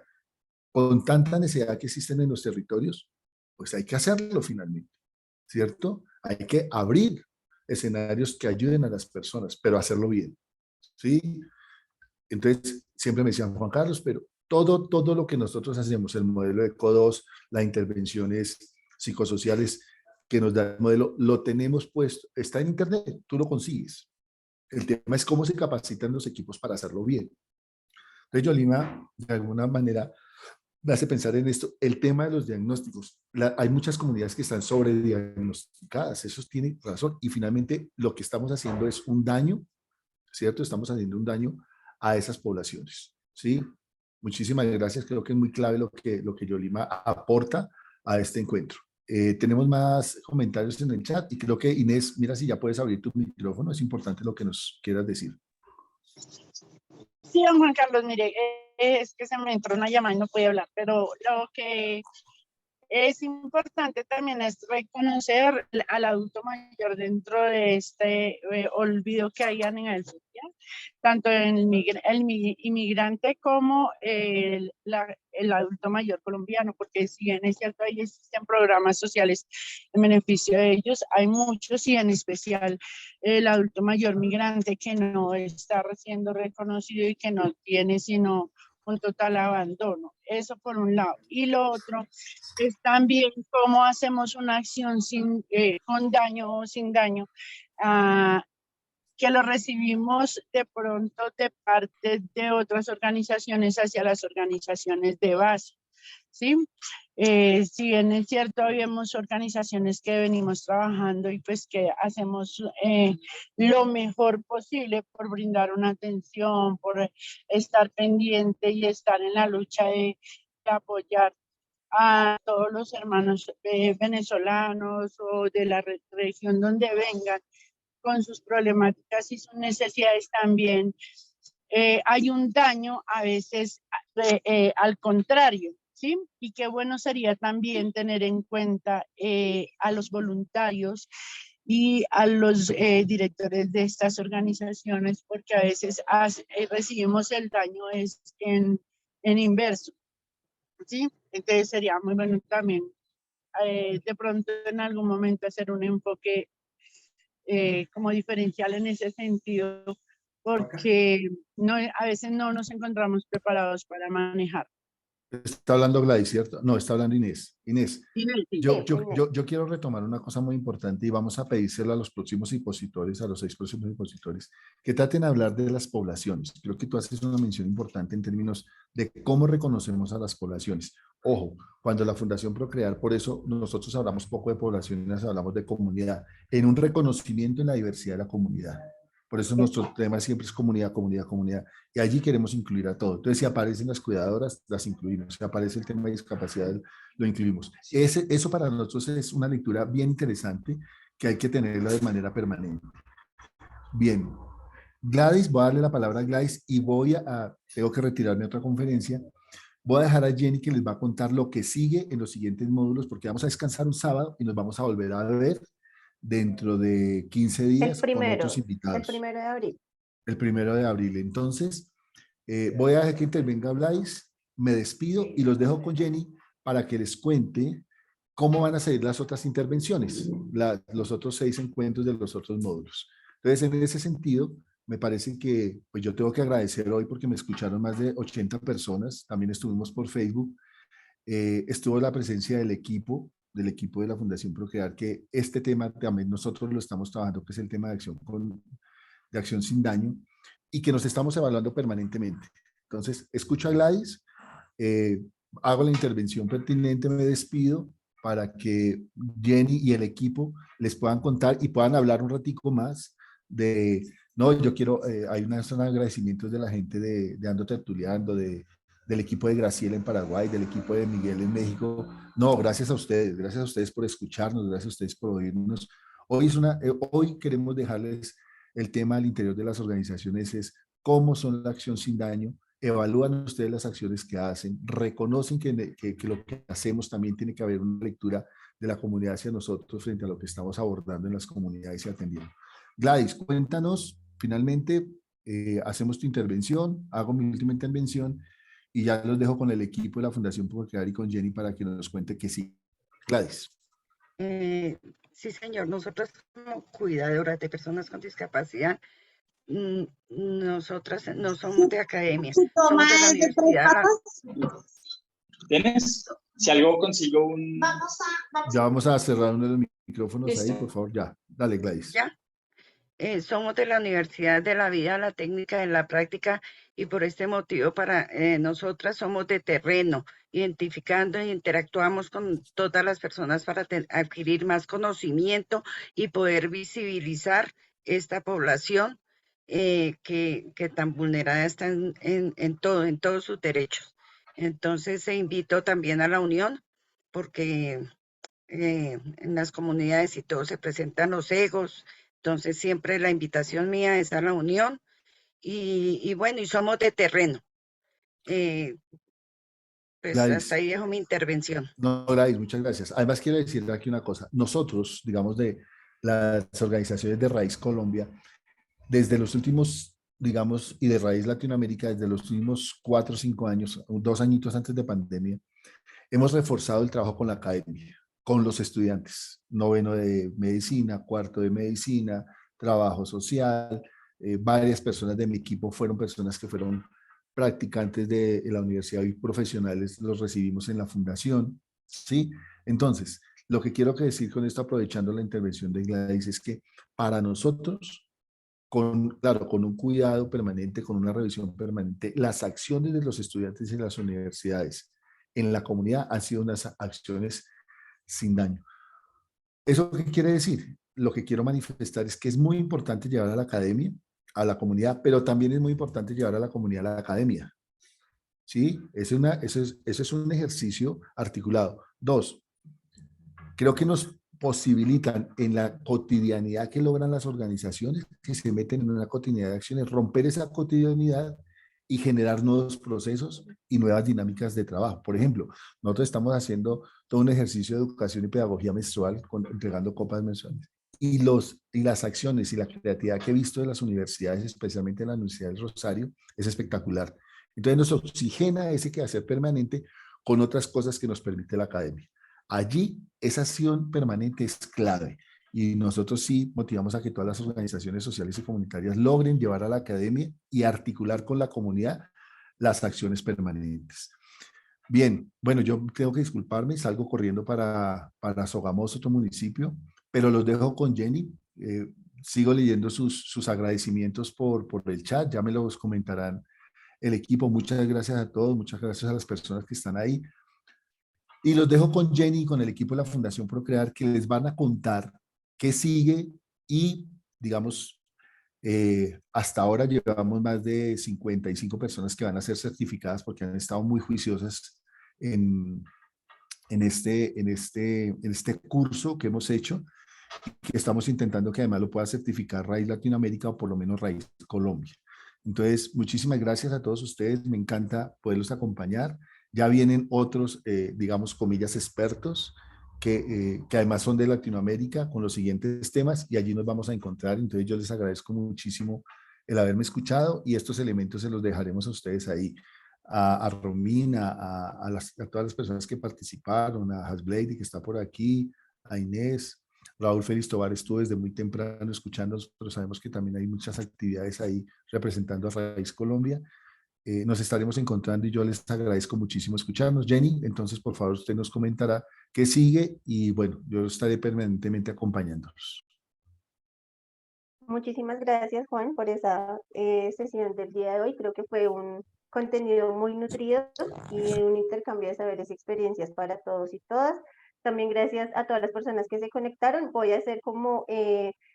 con tanta necesidad que existen en los territorios, pues hay que hacerlo finalmente, ¿cierto? Hay que abrir escenarios que ayuden a las personas, pero hacerlo bien, ¿sí? Entonces, siempre me decían, Juan Carlos, pero todo lo que nosotros hacemos, el modelo de CODOS, las intervenciones psicosociales que nos da el modelo, lo tenemos puesto, está en internet, tú lo consigues. El tema es cómo se capacitan los equipos para hacerlo bien. Entonces, Yolima, de alguna manera, me hace pensar en esto, el tema de los diagnósticos. Hay muchas comunidades que están sobrediagnosticadas, eso tiene razón, y finalmente lo que estamos haciendo es un daño, ¿cierto? Estamos haciendo un daño a esas poblaciones, ¿sí? Muchísimas gracias, creo que es muy clave lo que Yolima aporta a este encuentro. Tenemos más comentarios en el chat y creo que Inés, mira si ya puedes abrir tu micrófono, es importante lo que nos quieras decir. Sí, don Juan Carlos, mire, es que se me entró una llamada y no pude hablar, pero lo que es importante también es reconocer al adulto mayor dentro de este olvido que hay a nivel social, tanto el inmigrante como el adulto mayor colombiano, porque si bien es cierto, ahí existen programas sociales en beneficio de ellos, hay muchos, y en especial el adulto mayor migrante que no está siendo reconocido y que no tiene sino un total abandono. Eso por un lado. Y lo otro es también cómo hacemos una acción con daño o sin daño, que lo recibimos de pronto de parte de otras organizaciones hacia las organizaciones de base, ¿sí? Si bien es cierto, habemos organizaciones que venimos trabajando y pues que hacemos lo mejor posible por brindar una atención, por estar pendiente y estar en la lucha de apoyar a todos los hermanos venezolanos o de la región donde vengan con sus problemáticas y sus necesidades también. Hay un daño a veces al contrario, ¿sí? Y qué bueno sería también tener en cuenta a los voluntarios y a los directores de estas organizaciones, porque a veces recibimos el daño en inverso, ¿sí? Entonces sería muy bueno también de pronto en algún momento hacer un enfoque como diferencial en ese sentido, porque no, a veces no nos encontramos preparados para manejar. Está hablando Gladys, ¿cierto? No, está hablando Inés. Inés, Inés, sí. yo quiero retomar una cosa muy importante y vamos a pedírselo a los próximos expositores, a los 6 próximos expositores, que traten de hablar de las poblaciones. Creo que tú haces una mención importante en términos de cómo reconocemos a las poblaciones. Ojo, cuando la Fundación Procrear, por eso nosotros hablamos poco de poblaciones, hablamos de comunidad, en un reconocimiento en la diversidad de la comunidad. Por eso nuestro tema siempre es comunidad, comunidad, comunidad. Y allí queremos incluir a todo. Entonces, si aparecen las cuidadoras, las incluimos. Si aparece el tema de discapacidad, lo incluimos. Eso para nosotros es una lectura bien interesante que hay que tenerla de manera permanente. Bien. Gladys, voy a darle la palabra a Gladys y tengo que retirarme a otra conferencia. Voy a dejar a Jenny que les va a contar lo que sigue en los siguientes módulos, porque vamos a descansar un sábado y nos vamos a volver a ver dentro de 15 días con otros invitados. El 1 de abril. El 1 de abril. Entonces, voy a dejar que intervenga Blaise, me despido y los dejo con Jenny para que les cuente cómo van a seguir las otras intervenciones, los otros 6 encuentros de los otros módulos. Entonces, en ese sentido, me parece que pues yo tengo que agradecer hoy porque me escucharon más de 80 personas, también estuvimos por Facebook, estuvo la presencia del equipo de la Fundación Procrear, que este tema también nosotros lo estamos trabajando, que es el tema de acción sin daño, y que nos estamos evaluando permanentemente. Entonces, escucho a Gladys, hago la intervención pertinente, me despido para que Jenny y el equipo les puedan contar y puedan hablar un ratico más de, no, yo quiero, hay unos agradecimientos de la gente de Ando Tertuliando, del equipo de Graciela en Paraguay, del equipo de Miguel en México. No, gracias a ustedes por escucharnos, gracias a ustedes por oírnos. Hoy queremos dejarles el tema al interior de las organizaciones, es cómo son la acción sin daño, evalúan ustedes las acciones que hacen, reconocen que lo que hacemos también tiene que haber una lectura de la comunidad hacia nosotros frente a lo que estamos abordando en las comunidades y atendiendo. Gladys, cuéntanos, finalmente hacemos tu intervención, hago mi última intervención y ya los dejo con el equipo de la Fundación Procrear y con Jenny para que nos cuente que sí. Gladys. Sí, señor. Nosotros como cuidadoras de personas con discapacidad, nosotras no somos de academia, somos de la universidad. ¿Tienes? Si algo consigo un... Ya vamos a cerrar uno de los micrófonos ahí, por favor, ya. Dale, Gladys. Ya. Somos de la Universidad de la Vida, la Técnica, de la Práctica, y por este motivo nosotras somos de terreno, identificando e interactuamos con todas las personas para adquirir más conocimiento y poder visibilizar esta población que tan vulnerada está en todos sus derechos. Entonces se invitó también a la unión, porque en las comunidades y todo se presentan los egos. Entonces siempre la invitación mía es a la unión y bueno, y somos de terreno. Pues Gladys, hasta ahí dejo mi intervención. No, Gladys, muchas gracias. Además quiero decirle aquí una cosa. Nosotros, digamos, de las organizaciones de Raíz Colombia, desde los últimos, digamos, y de Raíz Latinoamérica, desde los últimos 4 o 5 años, 2 añitos antes de pandemia, hemos reforzado el trabajo con la academia, con los estudiantes, 9º de medicina, 4º de medicina, trabajo social, varias personas de mi equipo fueron personas que fueron practicantes de la universidad y profesionales, los recibimos en la fundación, ¿sí? Entonces, lo que quiero decir con esto, aprovechando la intervención de Gladys, es que para nosotros, claro, con un cuidado permanente, con una revisión permanente, las acciones de los estudiantes en las universidades, en la comunidad, han sido unas acciones sin daño. ¿Eso qué quiere decir? Lo que quiero manifestar es que es muy importante llevar a la academia, a la comunidad, pero también es muy importante llevar a la comunidad a la academia. ¿Sí? Eso es un ejercicio articulado. 2, creo que nos posibilitan en la cotidianidad que logran las organizaciones, que se meten en una cotidianidad de acciones, romper esa cotidianidad y generar nuevos procesos y nuevas dinámicas de trabajo. Por ejemplo, nosotros estamos haciendo todo un ejercicio de educación y pedagogía menstrual, entregando copas mensuales. y las acciones y la creatividad que he visto de las universidades, especialmente en la Universidad del Rosario, es espectacular. Entonces nos oxigena ese quehacer permanente con otras cosas que nos permite la academia. Allí esa acción permanente es clave y nosotros sí motivamos a que todas las organizaciones sociales y comunitarias logren llevar a la academia y articular con la comunidad las acciones permanentes. Bien, bueno, yo tengo que disculparme, salgo corriendo para Sogamoso, otro municipio, pero los dejo con Jenny. Sigo leyendo sus agradecimientos por el chat, ya me los comentarán el equipo. Muchas gracias a todos, muchas gracias a las personas que están ahí. Y los dejo con Jenny y con el equipo de la Fundación Procrear, que les van a contar qué sigue y, digamos, hasta ahora llevamos más de 55 personas que van a ser certificadas porque han estado muy juiciosas en este curso que hemos hecho, que estamos intentando que además lo pueda certificar Raíz Latinoamérica o por lo menos Raíz Colombia. Entonces, muchísimas gracias a todos ustedes, me encanta poderlos acompañar. Ya vienen otros, digamos, comillas, expertos, que además son de Latinoamérica con los siguientes temas y allí nos vamos a encontrar. Entonces yo les agradezco muchísimo el haberme escuchado y estos elementos se los dejaremos a ustedes ahí, a Romina, a todas las personas que participaron, a Hasblady que está por aquí, a Inés, Raúl Félix Tovar estuvo desde muy temprano escuchándonos, pero sabemos que también hay muchas actividades ahí representando a Raíz Colombia. Nos estaremos encontrando y yo les agradezco muchísimo escucharnos. Jenny, entonces por favor usted nos comentará qué sigue y bueno, yo estaré permanentemente acompañándolos. Muchísimas gracias, Juan, por esa sesión del día de hoy. Creo que fue un contenido muy nutrido y un intercambio de saberes y experiencias para todos y todas. También gracias a todas las personas que se conectaron. Voy a hacer como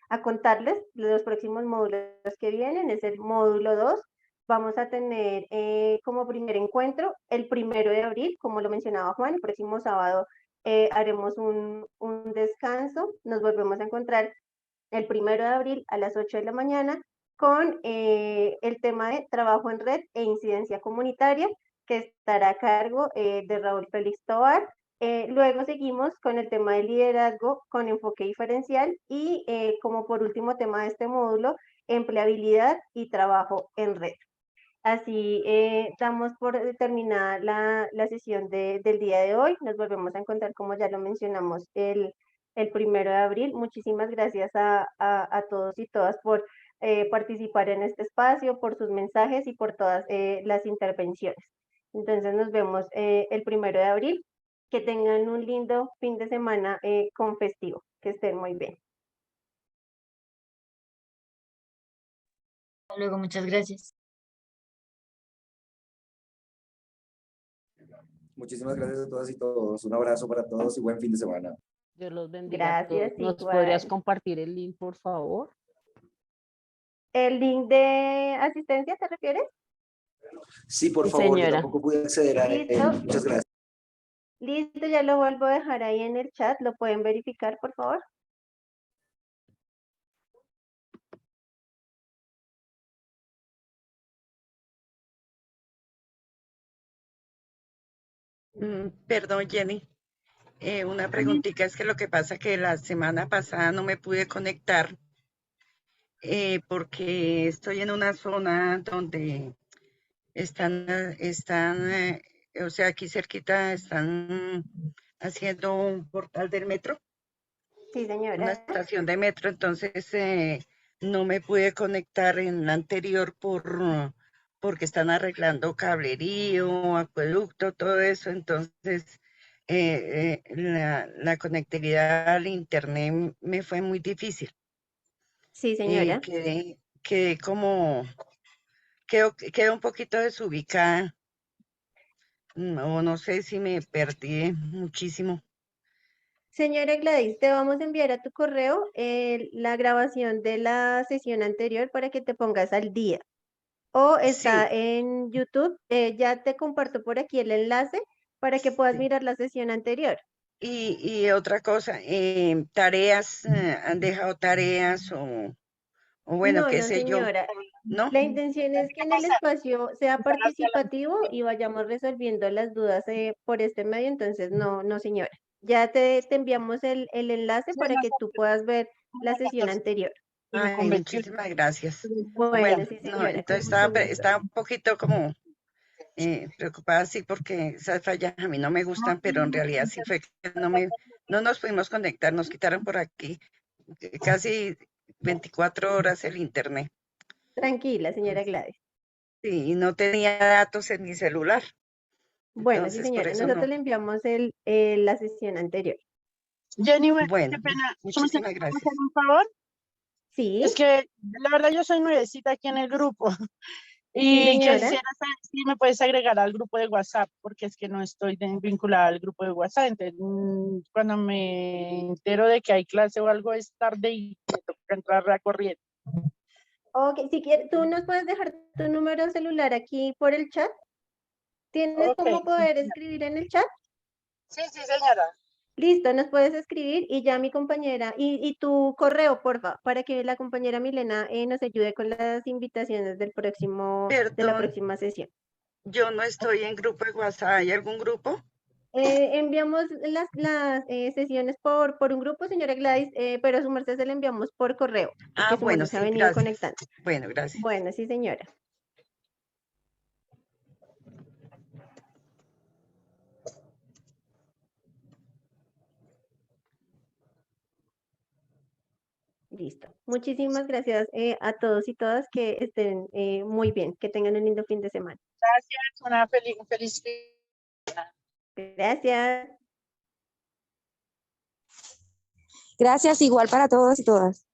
a contarles los próximos módulos que vienen. Es el módulo 2. Vamos a tener como primer encuentro el 1 de abril, como lo mencionaba Juan, el próximo sábado haremos un descanso. Nos volvemos a encontrar el 1 de abril a las 8 de la mañana con el tema de trabajo en red e incidencia comunitaria, que estará a cargo de Raúl Félix Tovar. Luego seguimos con el tema de liderazgo con enfoque diferencial y como por último tema de este módulo, empleabilidad y trabajo en red. Así damos por terminada la sesión del día de hoy. Nos volvemos a encontrar, como ya lo mencionamos, el 1 de abril. Muchísimas gracias a todos y todas por participar en este espacio, por sus mensajes y por todas las intervenciones. Entonces nos vemos el 1 de abril. Que tengan un lindo fin de semana con festivo. Que estén muy bien. Hasta luego, muchas gracias. Muchísimas gracias a todas y todos. Un abrazo para todos y buen fin de semana. Dios los bendiga a todos. Gracias, ¿Nos igual. podrías compartir el link, por favor? ¿El link de asistencia te refieres? Sí, por Sí, favor, yo señora. tampoco pude acceder a él. Listo. Muchas gracias. Listo, ya lo vuelvo a dejar ahí en el chat. ¿Lo pueden verificar, por favor? Perdón, Jenny. Una preguntita, es que lo que pasa que la semana pasada no me pude conectar porque estoy en una zona donde están, o sea, aquí cerquita están haciendo un portal del metro. Sí, Una señora. estación de metro, entonces no me pude conectar en la anterior porque están arreglando cablerío, acueducto, todo eso, entonces la conectividad al internet me fue muy difícil. Sí, señora. Quedé como, quedé un poquito desubicada, o no sé si me perdí muchísimo. Señora Gladys, te vamos a enviar a tu correo la grabación de la sesión anterior para que te pongas al día. O está en YouTube, ya te comparto por aquí el enlace para que puedas mirar la sesión anterior. Y otra cosa, tareas, ¿han dejado tareas o bueno, No, qué no, sé yo? señora. ¿No? La intención es que en el espacio sea participativo y vayamos resolviendo las dudas por este medio, entonces no, no, señora. Ya te enviamos el enlace para que tú puedas ver la sesión anterior. Ay, muchísimas gracias. Bueno, sí, no, señora. entonces con mucho gusto. estaba un poquito como preocupada, sí, porque esas fallas a mí no me gustan, pero en realidad sí fue que no nos pudimos conectar, nos quitaron por aquí casi 24 horas el internet. Tranquila, señora Gladys. Sí, y no tenía datos en mi celular. Bueno, sí, Entonces, por señora, eso nosotros no. le enviamos la sesión anterior. Jenny, Bueno, qué pena. muchísimas ¿Me gracias. hacer un favor? Sí. Es que la verdad yo soy nuevecita aquí en el grupo. Sí, Y señora. quisiera saber si me puedes agregar al grupo de WhatsApp, porque es que no estoy vinculada al grupo de WhatsApp. Entonces, cuando me entero de que hay clase o algo, es tarde y me toca entrar a corriente. Ok, si quieres, tú nos puedes dejar tu número celular aquí por el chat. ¿Tienes cómo poder escribir en el chat? Sí, sí, señora. Listo, nos puedes escribir y ya mi compañera, y tu correo, porfa, para que la compañera Milena nos ayude con las invitaciones de la Perdón, próxima sesión. yo no estoy en grupo de WhatsApp. ¿Hay algún grupo? Enviamos las sesiones por un grupo, señora Gladys, pero a su merced se la enviamos por correo, porque su Bueno, merced se ha sí, venido gracias. conectando. Bueno, gracias. Bueno, sí, señora. Listo. Muchísimas gracias a todos y todas, que estén muy bien, que tengan un lindo fin de semana. Gracias, una feliz. Gracias. Gracias, igual para todos y todas.